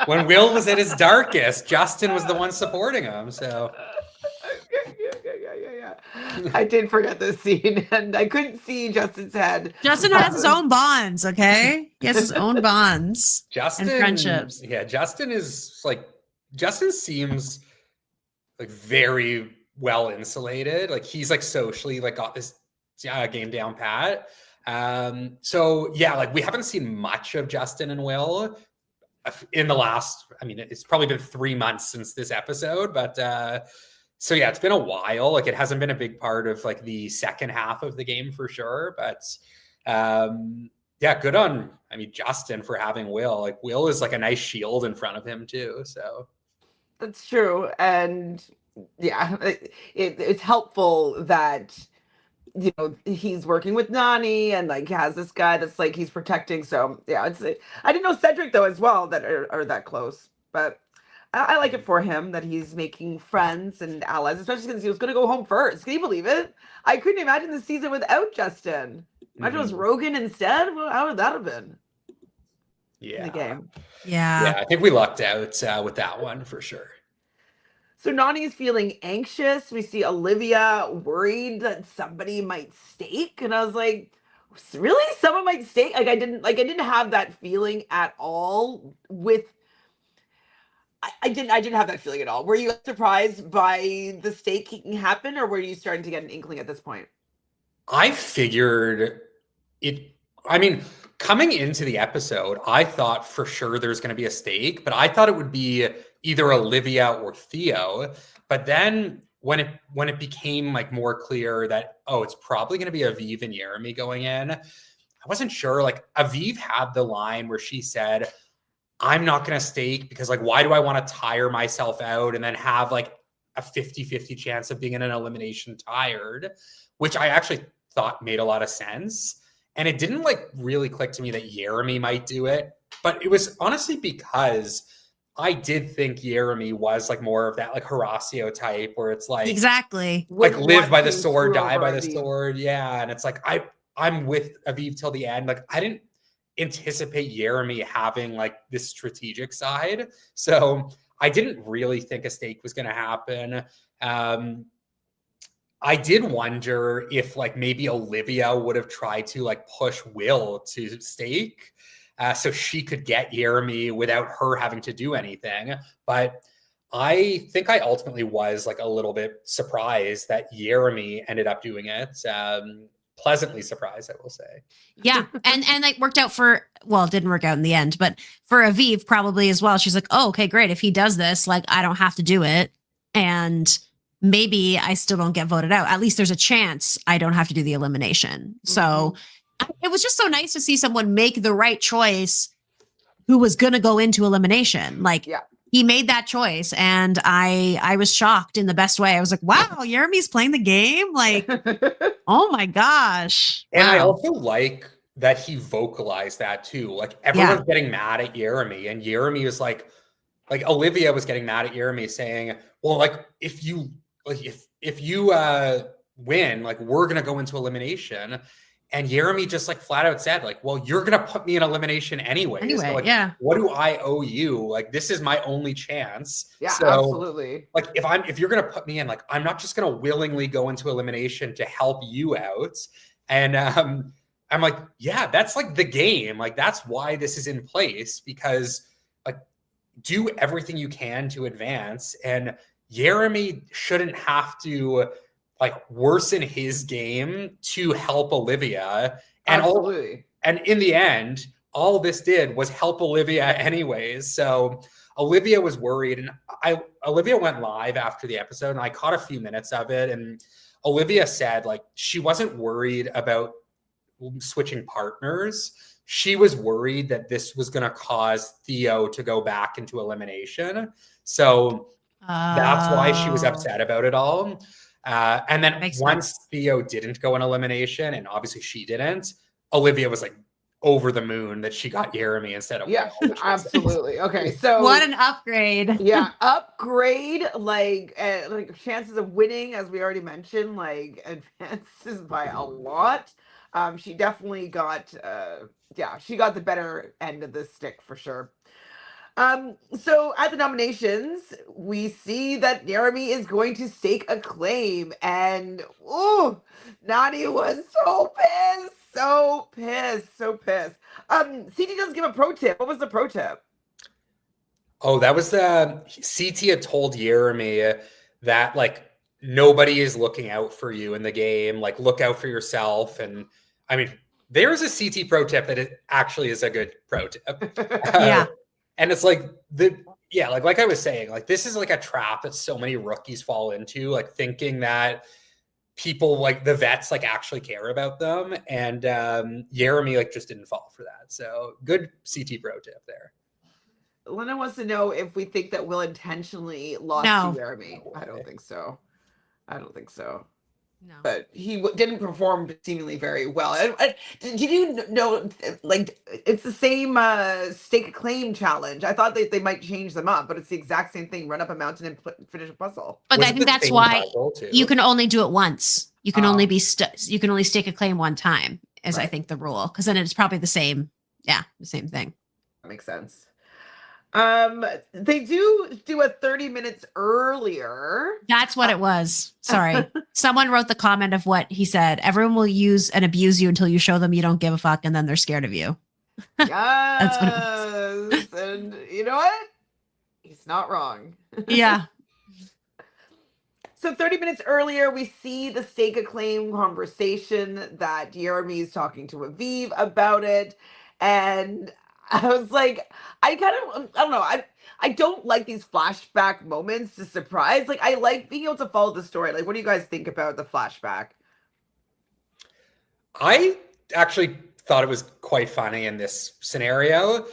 When Will was at his darkest, Justin was the one supporting him. So yeah. I did forget this scene, and I couldn't see Justin's head. Justin has his own bonds, okay? He has his own bonds and friendships. Yeah, Justin seems like very well insulated. Like he's like socially like got this game down pat. So yeah, like we haven't seen much of Justin and Will in the last, I mean, it's probably been 3 months since this episode, but so yeah, it's been a while. Like it hasn't been a big part of like the second half of the game for sure, but yeah, good on, I mean, Justin for having Will. Like Will is like a nice shield in front of him too, so. That's true. And yeah, it's helpful that you know, he's working with Nani and like has this guy that's like he's protecting. So yeah, I didn't know Cedric though as well that are that close, but I like it for him that he's making friends and allies, especially since he was going to go home first. Can you believe it? I couldn't imagine the season without Justin. Imagine it was Rogan instead. Well, how would that have been? In the game. Yeah. I think we lucked out with that one for sure. So Nani's feeling anxious. We see Olivia worried that somebody might stake, and I was like, "Really? Someone might stake?" Like I didn't have that feeling at all. I didn't have that feeling at all. Were you surprised by the staking happen, or were you starting to get an inkling at this point? I figured it. I mean, coming into the episode, I thought for sure there's going to be a stake, but I thought it would be either Olivia or Theo. But then when it became like more clear that it's probably going to be Aviv and Yeremi going in, I wasn't sure. Like Aviv had the line where she said, "I'm not going to stake because like why do I want to tire myself out and then have like a 50-50 chance of being in an elimination tired," which I actually thought made a lot of sense. And it didn't like really click to me that Yeremi might do it, but it was honestly because I did think Yeremi was like more of that like Horacio type where it's like exactly like live by the sword, die by the sword. Yeah. And it's like I'm with Aviv till the end. Like I didn't anticipate Yeremi having like this strategic side. So I didn't really think a stake was going to happen. I did wonder if like maybe Olivia would have tried to like push Will to stake so she could get Yeremi without her having to do anything. But I think I ultimately was like a little bit surprised that Yeremi ended up doing it. Pleasantly surprised, I will say. Yeah. And like worked out it didn't work out in the end, but for Aviv probably as well. She's like, oh, okay, great. If he does this, like I don't have to do it. And maybe I still don't get voted out. At least there's a chance I don't have to do the elimination. So it was just so nice to see someone make the right choice who was going to go into elimination. Like he made that choice. And I was shocked in the best way. I was like, wow, Yeremi's playing the game. Like, oh my gosh. And I also like that he vocalized that too. Like everyone's getting mad at Yeremi, and Yeremi was like Olivia was getting mad at Yeremi saying, well, like if you win, like we're gonna go into elimination. And Yeremi just like flat out said, like, well, you're gonna put me in elimination anyway. So like, what do I owe you? Like, this is my only chance. Yeah, so, absolutely. Like, if you're gonna put me in, like, I'm not just gonna willingly go into elimination to help you out. And I'm like, yeah, that's like the game. Like, that's why this is in place, because like do everything you can to advance. And Yeremi shouldn't have to like worsen his game to help Olivia. And absolutely. And in the end, all this did was help Olivia anyways. So Olivia was worried, and Olivia went live after the episode, and I caught a few minutes of it. And Olivia said like she wasn't worried about switching partners. She was worried that this was going to cause Theo to go back into elimination. So that's why she was upset about it all. And then once Theo didn't go in elimination, and obviously she didn't, Olivia was like over the moon that she got Yeremi instead of Will, absolutely. Okay, so what an upgrade. Upgrade, like chances of winning, as we already mentioned, like advances by a lot. She definitely got she got the better end of the stick for sure. So at the nominations, we see that Yeremi is going to stake a claim, and Nani was so pissed. So pissed. CT does give a pro tip. What was the pro tip? Oh, that was CT had told Yeremi that like nobody is looking out for you in the game. Like look out for yourself. And I mean, there's a CT pro tip that it actually is a good pro tip. And it's like like I was saying, like this is like a trap that so many rookies fall into, like thinking that people like the vets like actually care about them, and Yeremi like just didn't fall for that. So good CT pro tip there. Lena wants to know if we think that Will intentionally lost to Yeremi. I don't think so. No. but he didn't perform seemingly very well. And did you know, like, it's the same stake a claim challenge? I thought they might change them up, but it's the exact same thing. Run up a mountain and finish a puzzle. But Was I it think the that's same why puzzle, too? you can only do it once. You can only Oh. be you can only stake a claim one time, is I Right. think the rule. Because then it's probably the same. Yeah, the same thing. That makes sense. They do a 30 minutes earlier. That's what it was. Sorry. Someone wrote the comment of what he said. Everyone will use and abuse you until you show them you don't give a fuck, and then they're scared of you. Yes. what it was. And you know what? He's not wrong. Yeah. So 30 minutes earlier, we see the stake a claim conversation that Yeremi is talking to Aviv about it. And I was like, I don't know. I don't like these flashback moments to surprise. Like, I like being able to follow the story. Like, what do you guys think about the flashback? I actually thought it was quite funny in this scenario.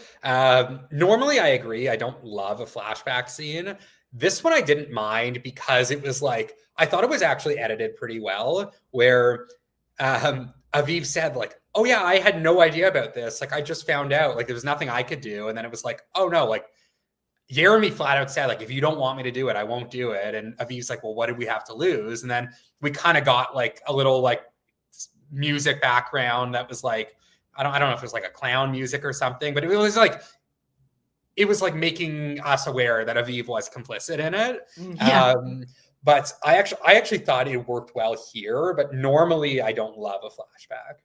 Normally, I agree. I don't love a flashback scene. This one I didn't mind because it was like, I thought it was actually edited pretty well, where Aviv said like, oh yeah, I had no idea about this. Like, I just found out, like, there was nothing I could do. And then it was like, oh no, like, Yeremi flat out said, like, if you don't want me to do it, I won't do it. And Aviv's like, well, what did we have to lose? And then we kind of got like a little like music background that was like, I don't know if it was like a clown music or something, but it was like making us aware that Aviv was complicit in it. Yeah. But I actually thought it worked well here, but normally I don't love a flashback.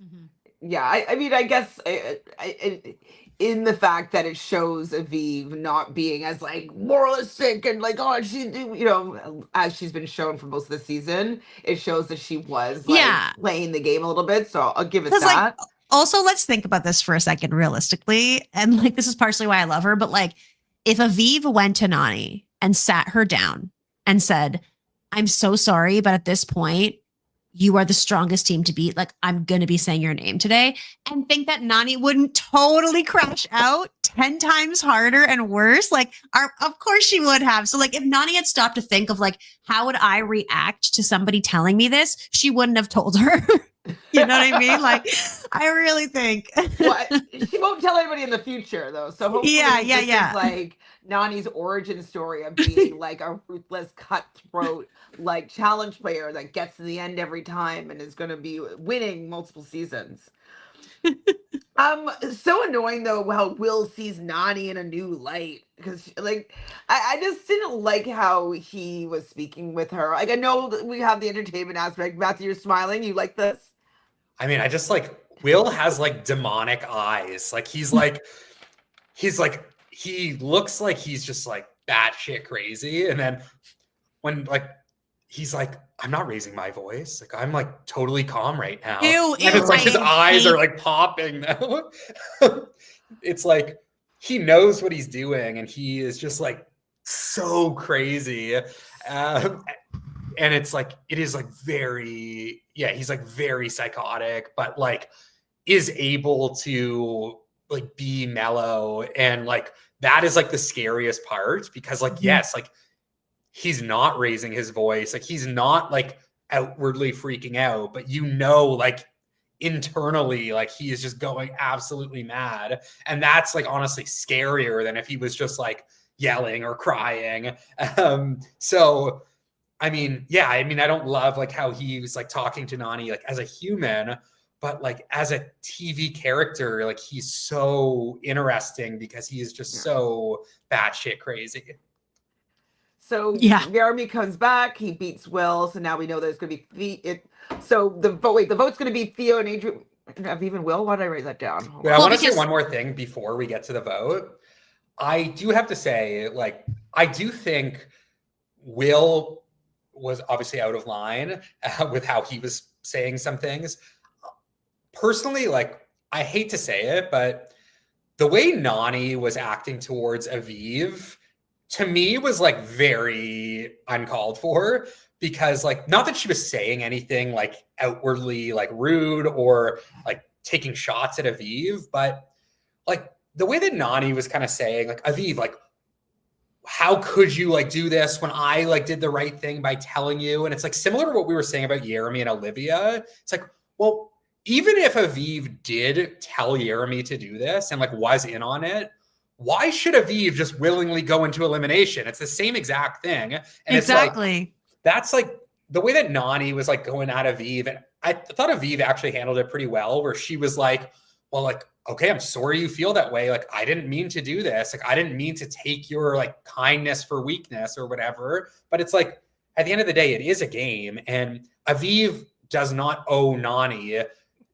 Mm-hmm. Yeah, I mean, I guess in the fact that it shows Aviv not being as like moralistic and like, oh, she, you know, as she's been shown for most of the season, it shows that she was like playing the game a little bit. So I'll give it that. Like, also, let's think about this for a second realistically. And like, this is partially why I love her, but like, if Aviv went to Nani and sat her down and said, I'm so sorry, but at this point, you are the strongest team to beat. Like, I'm going to be saying your name today, and think that Nani wouldn't totally crash out 10 times harder and worse. Like, of course she would have. So like, if Nani had stopped to think of like, how would I react to somebody telling me this? She wouldn't have told her. You know what I mean? Like, I really think. Well, she won't tell anybody in the future, though. So hopefully, yeah. is like Nani's origin story of being like a ruthless, cutthroat, like challenge player that gets to the end every time and is going to be winning multiple seasons. So annoying though how Will sees Nani in a new light, because like I just didn't like how he was speaking with her. Like, I know that we have the entertainment aspect. Matthew, you're smiling. You like this? I mean, I just like, Will has like demonic eyes. Like, he looks like he's just like batshit crazy. And then when like, he's like, I'm not raising my voice. Like, I'm like totally calm right now. Ew, and it's like his eyes are like popping now. It's like, he knows what he's doing and he is just like so crazy. And it's like, it is like very, he's like very psychotic, but like is able to like be mellow. And like, that is like the scariest part, because like, yes, like he's not raising his voice. Like, he's not like outwardly freaking out, but you know, like internally, like he is just going absolutely mad. And that's like honestly scarier than if he was just like yelling or crying. So I mean, I don't love like how he was like talking to Nani like as a human, but like as a TV character, like he's so interesting because he is just so batshit crazy. So Yeremi comes back, he beats Will, so now we know there's going to be so the vote's going to be Theo and Adrienne, Aviv and Will. Why did I write that down? Wait, I want to say one more thing before we get to the vote. I do have to say, like, I do think Will was obviously out of line with how he was saying some things. Personally, like, I hate to say it, but the way Nani was acting towards Aviv, to me, was like very uncalled for, because like, not that she was saying anything like outwardly like rude or like taking shots at Aviv, but like the way that Nani was kind of saying like, Aviv, like, how could you like do this when I like did the right thing by telling you? And it's like similar to what we were saying about Yeremi and Olivia. It's like, well, even if Aviv did tell Yeremi to do this and like was in on it, why should Aviv just willingly go into elimination? It's the same exact thing. And exactly. It's like, that's like the way that Nani was like going at Aviv. And I thought Aviv actually handled it pretty well, where she was like, well, like, okay, I'm sorry you feel that way. Like, I didn't mean to do this. Like, I didn't mean to take your like kindness for weakness or whatever. But it's like, at the end of the day, it is a game. And Aviv does not owe Nani.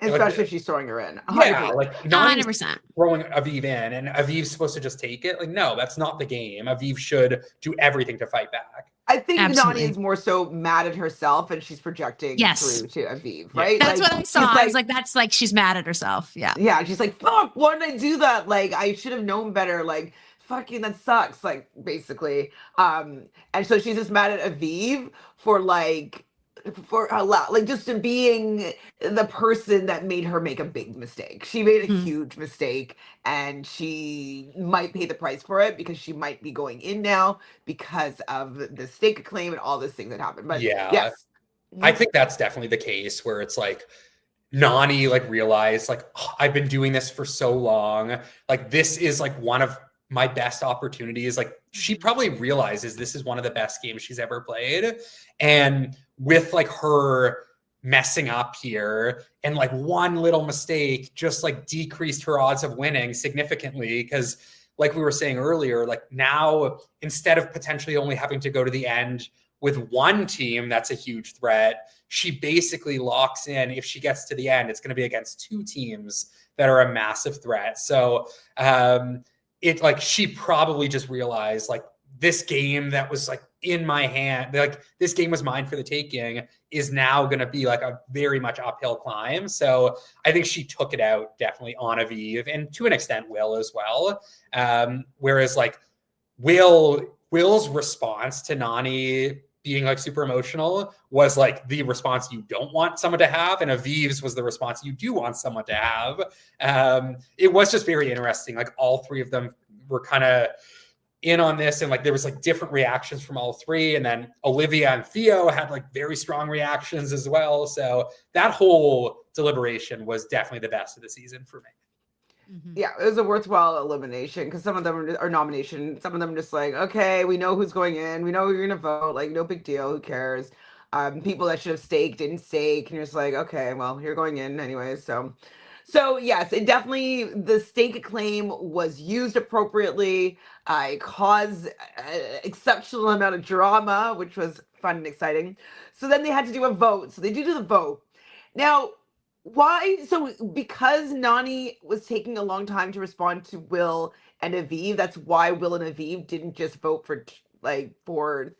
Especially like, if she's throwing her in. 100%. Yeah, like Nani's 100%. throwing Aviv in and Aviv's supposed to just take it. Like, no, that's not the game. Aviv should do everything to fight back. I think Absolutely. Nani is more so mad at herself and she's projecting through to Aviv, right? That's like, what I saw. I was like, that's like she's mad at herself. Yeah. Yeah, she's like, fuck, why did I do that? Like, I should have known better. Like, fucking that sucks. Like, basically. And so she's just mad at Aviv for a lot, like just being the person that made her make a big mistake. She made a huge mistake and she might pay the price for it because she might be going in now because of the stake claim and all these things that happened. But yeah, yes. I think that's definitely the case where it's like Nani like realized like, oh, I've been doing this for so long. Like this is like one of my best opportunities. Like she probably realizes this is one of the best games she's ever played. And with like her messing up here and like one little mistake just like decreased her odds of winning significantly. Because like we were saying earlier, like now instead of potentially only having to go to the end with one team that's a huge threat, she basically locks in. If she gets to the end, it's going to be against two teams that are a massive threat. So it like she probably just realized like this game that was like in my hand, like this game was mine for the taking, is now going to be like a very much uphill climb. So I think she took it out definitely on Aviv and to an extent Will as well. Whereas like Will's response to Nani being like super emotional was like the response you don't want someone to have, and Aviv's was the response you do want someone to have. It was just very interesting. Like all three of them were kind of in on this, and like there was like different reactions from all three, and then Olivia and Theo had like very strong reactions as well. So that whole deliberation was definitely the best of the season for me. Yeah, it was a worthwhile elimination because some of them are nomination. Some of them just like, okay, we know who's going in. We know who you're going to vote. Like, no big deal. Who cares? People that should have staked didn't stake. And you're just like, okay, well, you're going in anyways. So yes, it definitely, the stake claim was used appropriately. It caused an exceptional amount of drama, which was fun and exciting. So then they had to do a vote. So they do the vote. Now, why? So because Nani was taking a long time to respond to Will and Aviv, that's why Will and Aviv didn't just vote for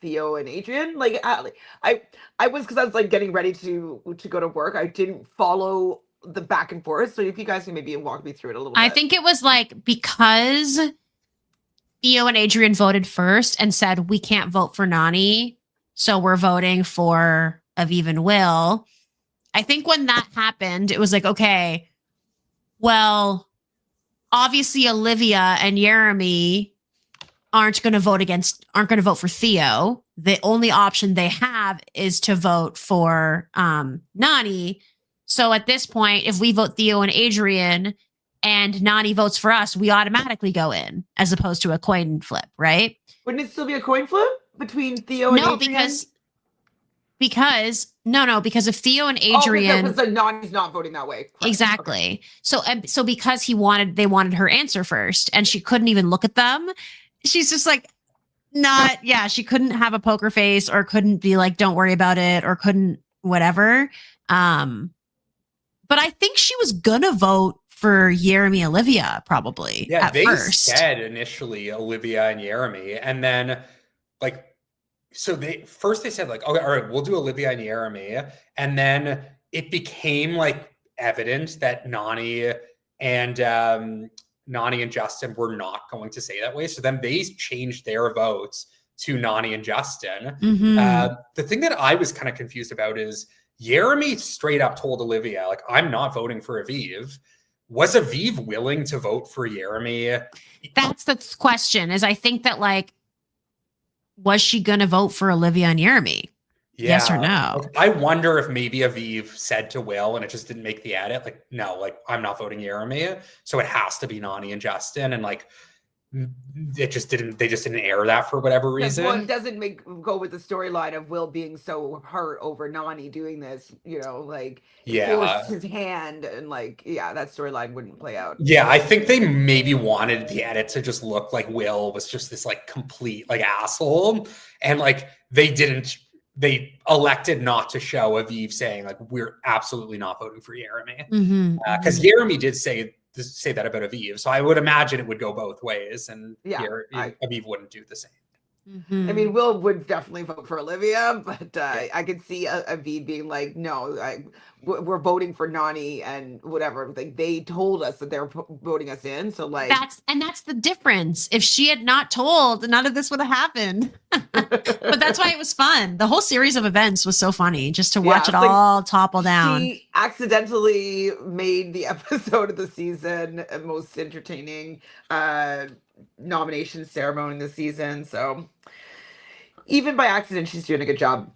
Theo and Adrienne. Like I was, because I was like getting ready to go to work. I didn't follow the back and forth. So if you guys can maybe walk me through it a little bit. I think it was like because Theo and Adrienne voted first and said we can't vote for Nani, so we're voting for Aviv and Will. I think when that happened, it was like, okay, well, obviously Olivia and Yeremi aren't going to vote for Theo. The only option they have is to vote for Nani. So at this point, if we vote Theo and Adrienne and Nani votes for us, we automatically go in as opposed to a coin flip, right? Wouldn't it still be a coin flip between Theo and Adrienne? No, because if Theo and Adrienne, because Nani's not voting that way. Correct. Exactly. Okay. So because they wanted her answer first, and she couldn't even look at them. She's just like, she couldn't have a poker face, or couldn't be like, don't worry about it, or couldn't whatever. But I think she was gonna vote for Yeremi Olivia probably. Yeah, at they first. said initially Olivia and Yeremi, and then like. So they said like, okay, all right, we'll do Olivia and Yeremi. And then it became like evident that Nani and Justin were not going to say that way. So then they changed their votes to Nani and Justin. Mm-hmm. The thing that I was kind of confused about is Yeremi straight up told Olivia, like, I'm not voting for Aviv. Was Aviv willing to vote for Yeremi? That's the question, is I think that like, was she going to vote for Olivia and Yeremi? Yes or no? I wonder if maybe Aviv said to Will and it just didn't make the edit. Like, no, like I'm not voting Yeremi. So it has to be Nany and Justin. And like, they just didn't air that for whatever reason. Well, it doesn't go with the storyline of Will being so hurt over Nany doing this, like forced his hand, and like, that storyline wouldn't play out. Yeah, I think they maybe wanted the edit to just look like Will was just this like complete like asshole. And like they elected not to show Aviv saying like, we're absolutely not voting for Yeremi. Because Yeremi did say that about Aviv. So I would imagine it would go both ways. And Aviv wouldn't do the same. I mean, Will would definitely vote for Olivia, but I could see Aviv being like, no, we're voting for Nany and whatever. Like, they told us that they're voting us in. So like that's the difference. If she had not told, none of this would have happened. But that's why it was fun. The whole series of events was so funny just to watch it all topple down. She accidentally made the episode of the season most entertaining nomination ceremony this season. So even by accident, she's doing a good job.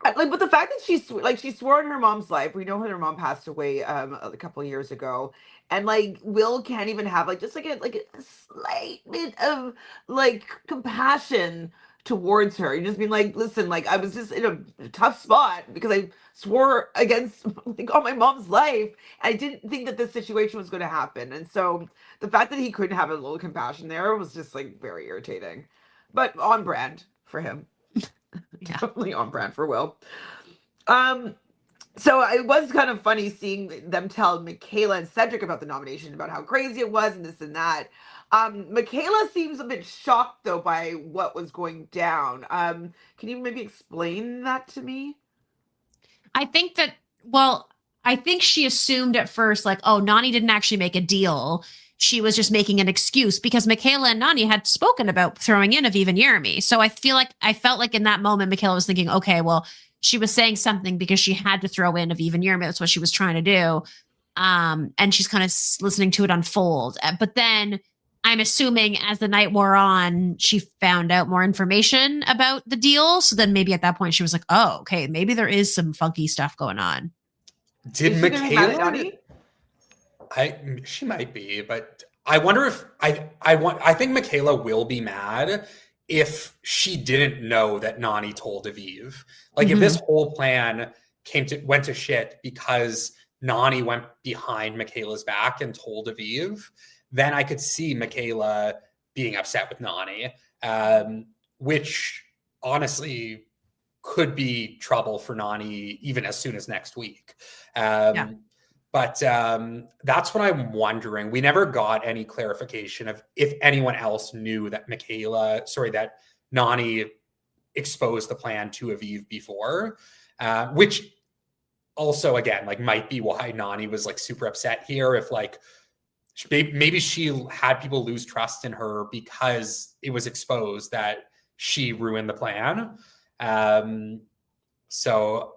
Like, but the fact that she swore on her mom's life. We know her mom passed away a couple of years ago, and like Will can't even have like just like a slight bit of like compassion towards her. You're just being like, listen, like I was just in a tough spot because I swore against like on my mom's life. I didn't think that this situation was going to happen, and so the fact that he couldn't have a little compassion there was just like very irritating, but on brand for him. Definitely on brand for Will. So it was kind of funny seeing them tell Michaela and Cedric about the nomination, about how crazy it was and this and that. Michaela seems a bit shocked though by what was going down. Can you maybe explain that to me? I think she assumed at first like, oh, Nany didn't actually make a deal. She was just making an excuse because Michaela and Nany had spoken about throwing in Aviv and Yeremi. So I felt like in that moment, Michaela was thinking, okay, well, she was saying something because she had to throw in Aviv and Yeremi. That's what she was trying to do. And she's kind of listening to it unfold. But then I'm assuming as the night wore on, she found out more information about the deal. So then maybe at that point she was like, oh, okay, maybe there is some funky stuff going on. Did Michaela? She might be, but I wonder if I think Michaela will be mad if she didn't know that Nany told Aviv. Like if this whole plan went to shit because Nany went behind Michaela's back and told Aviv, then I could see Michaela being upset with Nany, which honestly could be trouble for Nany even as soon as next week. But that's what I'm wondering. We never got any clarification of if anyone else knew that that Nany exposed the plan to Aviv before, which also, again, like might be why Nany was like super upset here. If like maybe she had people lose trust in her because it was exposed that she ruined the plan. So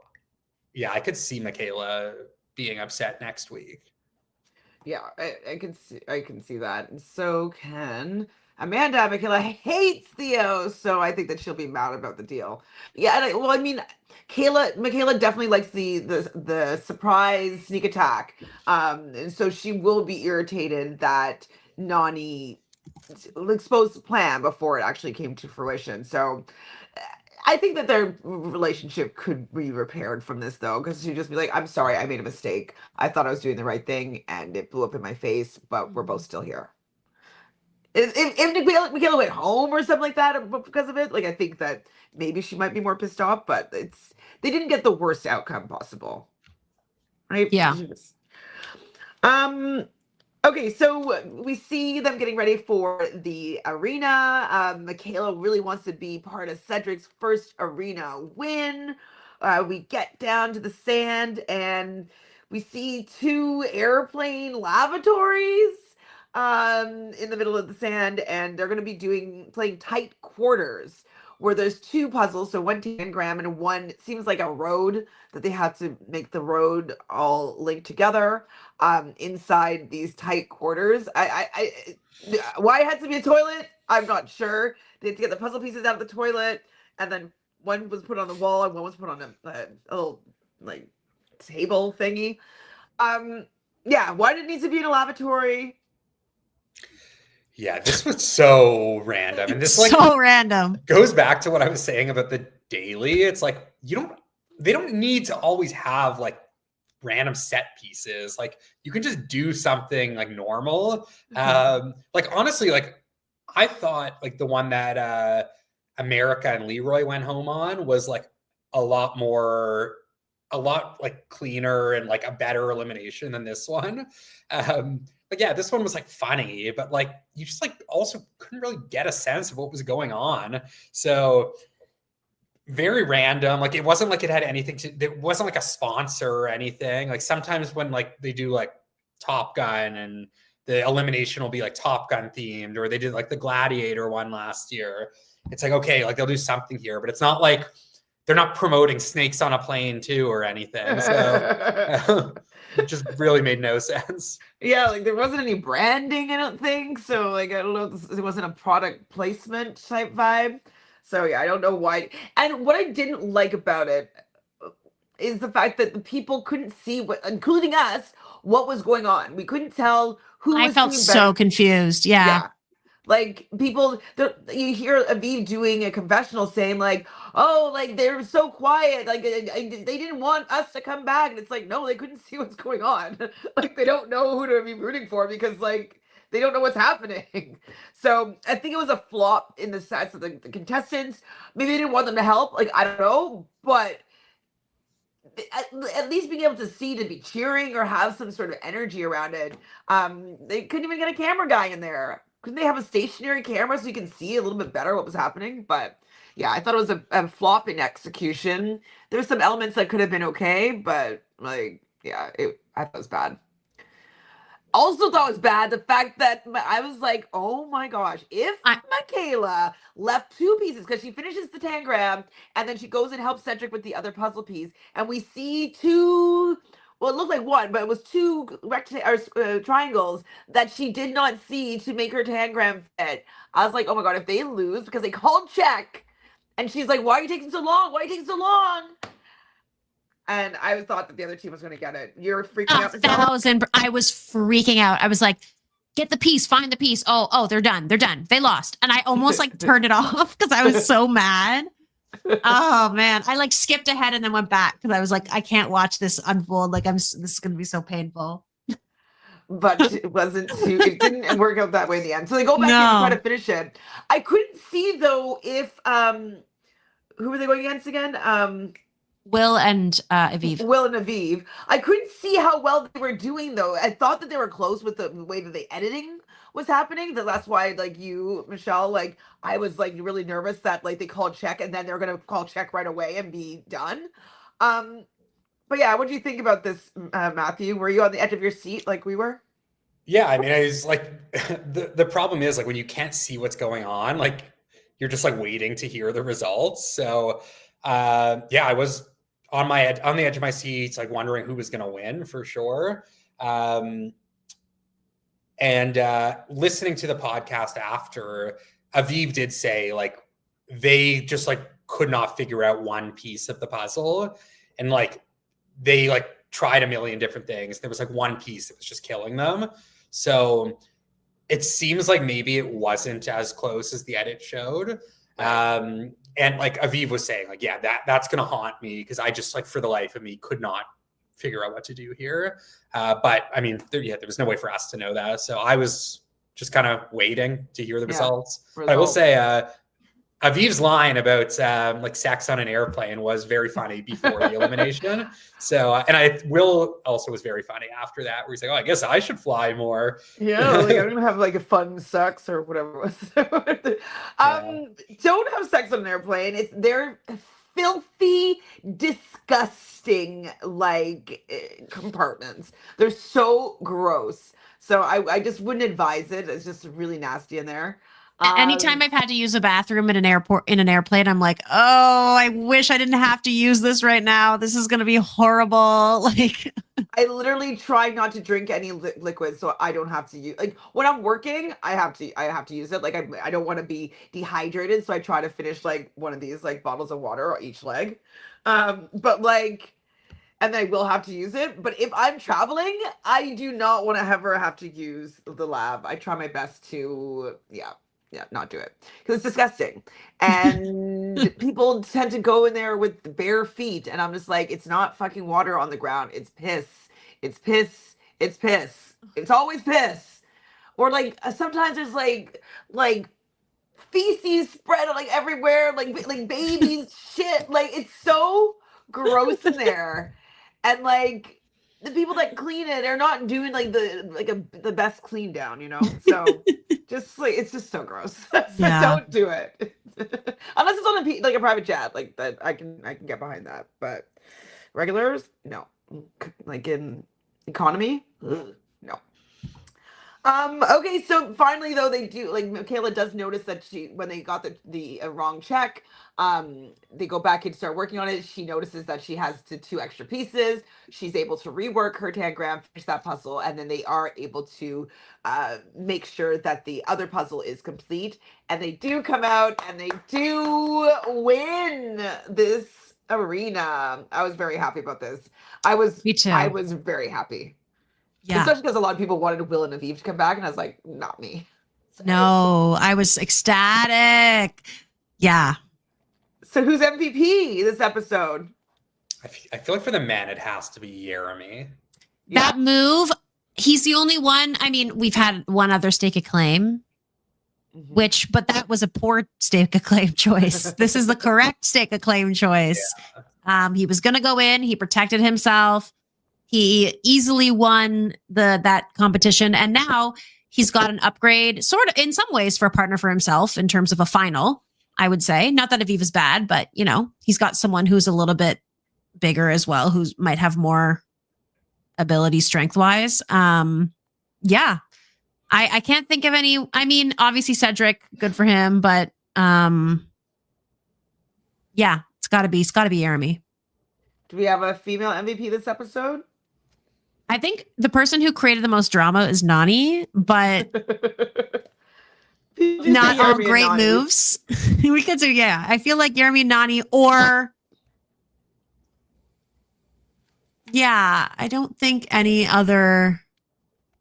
yeah, I could see Michaela being upset next week. Yeah, I can see that. And so can Amanda. Michaela hates Theo, so I think that she'll be mad about the deal. Yeah, I mean, Michaela definitely likes the surprise sneak attack. And so she will be irritated that Nany exposed the plan before it actually came to fruition. So I think that their relationship could be repaired from this, though, because she'd just be like, I'm sorry, I made a mistake. I thought I was doing the right thing, and it blew up in my face, but we're both still here. If Michaela went home or something like that because of it, like I think that maybe she might be more pissed off, but they didn't get the worst outcome possible. Right? Yeah. Okay, so we see them getting ready for the arena. Michaela really wants to be part of Cedric's first arena win. We get down to the sand and we see two airplane lavatories in the middle of the sand, and they're going to be playing tight quarters, where there's two puzzles, so one tangram and one seems like a road that they have to make the road all linked together inside these tight quarters. Why it had to be a toilet, I'm not sure. They had to get the puzzle pieces out of the toilet, and then one was put on the wall and one was put on a little like table thingy. Yeah, why did it need to be in a lavatory? Yeah, this was so random. And this like So random. goes back to what I was saying about the daily. It's like they don't need to always have like random set pieces. Like you can just do something like normal. Like honestly, like I thought like the one that America and Leroy went home on was like a lot like cleaner and like a better elimination than this one. But yeah, this one was like funny, but like you just like also couldn't really get a sense of what was going on. So very random. Like it wasn't like it had anything to, it wasn't like a sponsor or anything. Like sometimes when like they do like Top Gun and the elimination will be like Top Gun themed, or they did like the Gladiator one last year. It's like, okay, like they'll do something here, but it's not like they're not promoting Snakes on a Plane too or anything. So it just really made no sense. Yeah, like there wasn't any branding, I don't think. So like I don't know, it wasn't a product placement type vibe. So yeah, I don't know why. And what I didn't like about it is the fact that the people couldn't see what, including us, what was going on. We couldn't tell who I was felt doing so better. confused. Yeah. Like people, you hear Aviv doing a confessional saying like, "Oh, like they're so quiet, like they didn't want us to come back," and it's like, no, they couldn't see what's going on. Like they don't know who to be rooting for because like they don't know what's happening. So I think it was a flop in the sense that the contestants maybe they didn't want them to help. Like I don't know, but at least being able to see to be cheering or have some sort of energy around it. They couldn't even get a camera guy in there. Couldn't they have a stationary camera so you can see a little bit better what was happening? But yeah, I thought it was a flop in execution. There's some elements that could have been okay, but like yeah, I thought it was bad. Also thought it was bad the fact that I was like, oh my gosh, if Michaela left two pieces because she finishes the tangram and then she goes and helps Cedric with the other puzzle piece, and we see two. Well, it looked like one, but it was two triangles that she did not see to make her tangram fit. I was like, oh my god, if they lose because they called check, and she's like, why are you taking so long? Why are you taking so long? And I thought that the other team was going to get it. You're freaking out. 1,000. I was freaking out. I was like, get the piece, find the piece. Oh, they're done. They're done. They lost. And I almost like turned it off because I was so mad. Oh man. I like skipped ahead and then went back because I was like, I can't watch this unfold. Like this is going to be so painful. But it wasn't too, it didn't work out that way in the end. So they go back and try to finish it. I couldn't see though if, who were they going against again? Will and Aviv. Will and Aviv. I couldn't see how well they were doing though. I thought that they were close with the way that the editing was happening. That's why, like you, Michelle, like I was like really nervous that like they called check and then they're gonna call check right away and be done. But yeah, what do you think about this, Matthew? Were you on the edge of your seat like we were? Yeah, I mean, I was like, the problem is like when you can't see what's going on, like you're just like waiting to hear the results. So yeah, I was on the edge of my seat, like wondering who was going to win for sure. And listening to the podcast after, Aviv did say like they just like could not figure out one piece of the puzzle, and like they like tried a million different things. There was like one piece that was just killing them. So it seems like maybe it wasn't as close as the edit showed. And like Aviv was saying, like, yeah, that's going to haunt me because I just like for the life of me could not figure out what to do here. But I mean, there was no way for us to know that. So I was just kind of waiting to hear the results. But I will say, Aviv's line about like sex on an airplane was very funny before the elimination. So, and Will also was very funny after that, where he's like, "Oh, I guess I should fly more." Yeah, like I'm gonna have like a fun sex or whatever it was. Don't have sex on an airplane. They're filthy, disgusting like compartments. They're so gross. So I just wouldn't advise it. It's just really nasty in there. Anytime I've had to use a bathroom in an airplane, I'm like, oh, I wish I didn't have to use this right now. This is going to be horrible. Like, I literally try not to drink any liquids so I don't have to use, like, when I'm working, I have to use it. Like, I don't want to be dehydrated, so I try to finish like one of these like bottles of water on each leg. But like, and then I will have to use it. But if I'm traveling, I do not want to ever have to use the lab. I try my best to, not do it because it's disgusting. And people tend to go in there with bare feet, and I'm just like, it's not fucking water on the ground. It's piss. It's piss. It's piss. It's always piss. Or like sometimes there's like feces spread like everywhere, like babies shit. Like it's so gross in there, and like the people that clean it are not doing like the best clean down, you know. So just like it's just so gross. So Yeah. don't do it unless it's on like a private jet, like that. I can get behind that, but regulars, no. Like in economy, no. Okay, so finally though, they do, like, Michaela does notice that when they got the wrong check, they go back and start working on it. She notices that she has two extra pieces. She's able to rework her tangram, finish that puzzle, and then they are able to make sure that the other puzzle is complete. And they do come out and they do win this arena. I was very happy about this. Me too. I was very happy. Yeah. Especially because a lot of people wanted Will and Aviv to come back, and I was like, not me. So. No, I was ecstatic. Yeah. So who's MVP this episode? I feel like for the men, it has to be Yeremi. That move, he's the only one. I mean, we've had one other stake a claim, but that was a poor stake a claim choice. This is the correct stake a claim choice. Yeah. He was going to go in. He protected himself. He easily won that competition, and now he's got an upgrade, sort of in some ways, for a partner for himself in terms of a final. I would say, not that Aviv is bad, but you know, he's got someone who's a little bit bigger as well, who might have more ability strength wise. Yeah, I can't think of any. I mean, obviously Cedric, good for him, but yeah, it's got to be Yeremi. Do we have a female MVP this episode? I think the person who created the most drama is Nani, but not all great moves. We could do, yeah. I feel like Yeremi and Nani, or yeah, I don't think any other.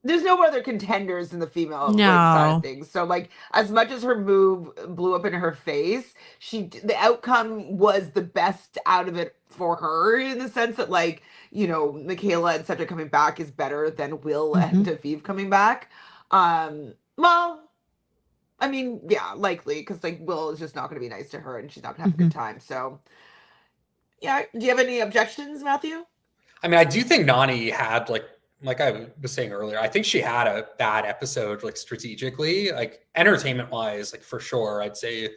There's no other contenders in the female side of things. So like, as much as her move blew up in her face, the outcome was the best out of it for her, in the sense that, like, you know, Michaela and Cedric coming back is better than Will and Aviv coming back. Well, I mean, yeah, likely, because like Will is just not going to be nice to her, and she's not going to have a good time. So, yeah, do you have any objections, Matthew? I mean, I do think Nani had like I was saying earlier, I think she had a bad episode, like strategically, like entertainment wise, like for sure. I'd say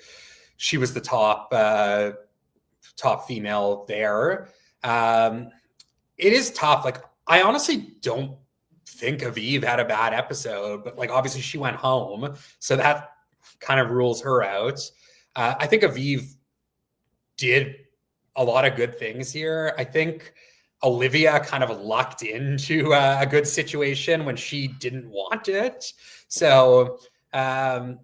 she was the top female there. It is tough. Like, I honestly don't think Aviv had a bad episode, but like obviously she went home, so that kind of rules her out. I think Aviv did a lot of good things here. I think Olivia kind of lucked into a good situation when she didn't want it. So I'm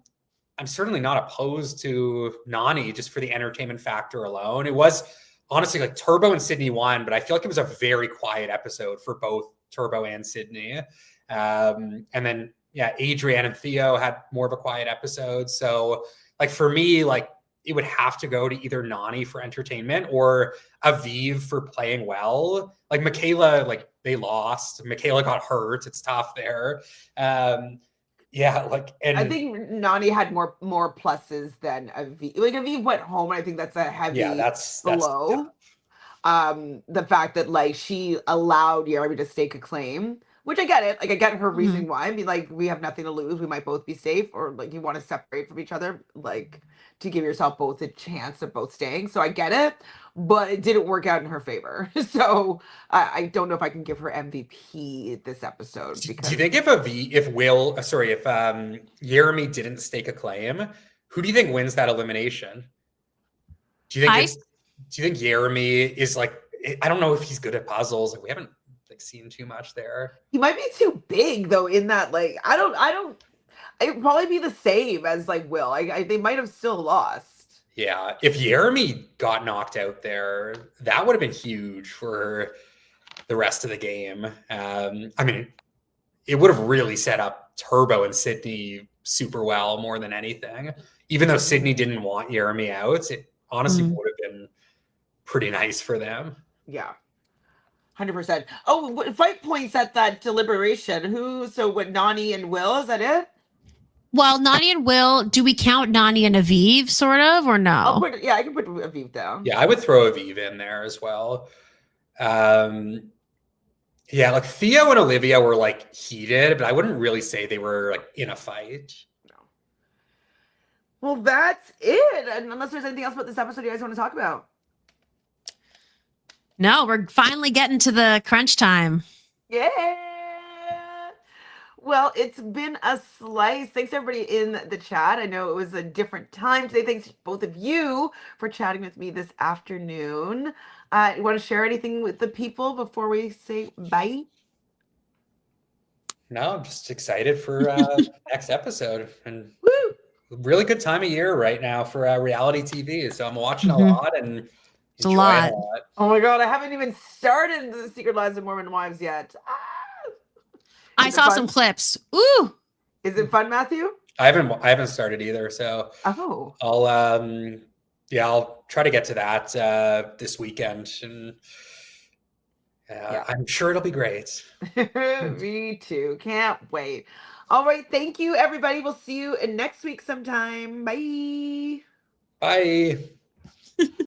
certainly not opposed to Nani just for the entertainment factor alone. It was honestly like Turbo and Sydney won, but I feel like it was a very quiet episode for both Turbo and Sydney. And then, yeah, Adrienne and Theo had more of a quiet episode. So like for me, like it would have to go to either Nani for entertainment or Aviv for playing well. Like Michaela, like they lost. Michaela got hurt. It's tough there. Yeah, like, and I think Nani had more pluses than Aviv. Like Aviv went home, and I think that's a heavy blow. The fact that like she allowed Yeremi to stake a claim, which I get it. Like I get her Mm-hmm. reasoning why. I mean, like we have nothing to lose. We might both be safe, or like you want to separate from each other, like to give yourself both a chance of both staying. So I get it, but it didn't work out in her favor. So I don't know if I can give her MVP this episode Do because you think if Yeremi didn't stake a claim, who do you think wins that elimination? Do you think do you think Yeremi is like, I don't know if he's good at puzzles. Like we haven't like seen too much there. he might be too big though. In that, like I don't. It'd probably be the same as like Will. They might have still lost. Yeah, if Yeremi got knocked out there, that would have been huge for the rest of the game. I mean, it would have really set up Turbo and Sydney super well more than anything. Even though Sydney didn't want Yeremi out, it honestly would have been pretty nice for them. Yeah. 100%. Oh, fight points at that deliberation. So what, Nani and Will, is that it? Well, Nani and Will, do we count Nani and Aviv, sort of, or no? I can put Aviv down. Yeah, I would throw Aviv in there as well. Yeah, like Theo and Olivia were like heated, but I wouldn't really say they were like in a fight. No. Well, that's it. And unless there's anything else about this episode you guys want to talk about. No, we're finally getting to the crunch time. Yeah. Well, it's been a slice. Thanks everybody in the chat. I know it was a different time today. Thanks both of you for chatting with me this afternoon. You want to share anything with the people before we say bye? No, I'm just excited for next episode. And Woo! really good time of year right now for reality TV. So I'm watching a lot and it's a lot. Oh my God, I haven't even started the Secret Lives of Mormon Wives yet. I saw some clips. Ooh. Is it fun, Matthew? I haven't started either. So I'll try to get to that this weekend, and I'm sure it'll be great. Me too. Can't wait. All right. Thank you, everybody. We'll see you next week sometime. Bye. Bye.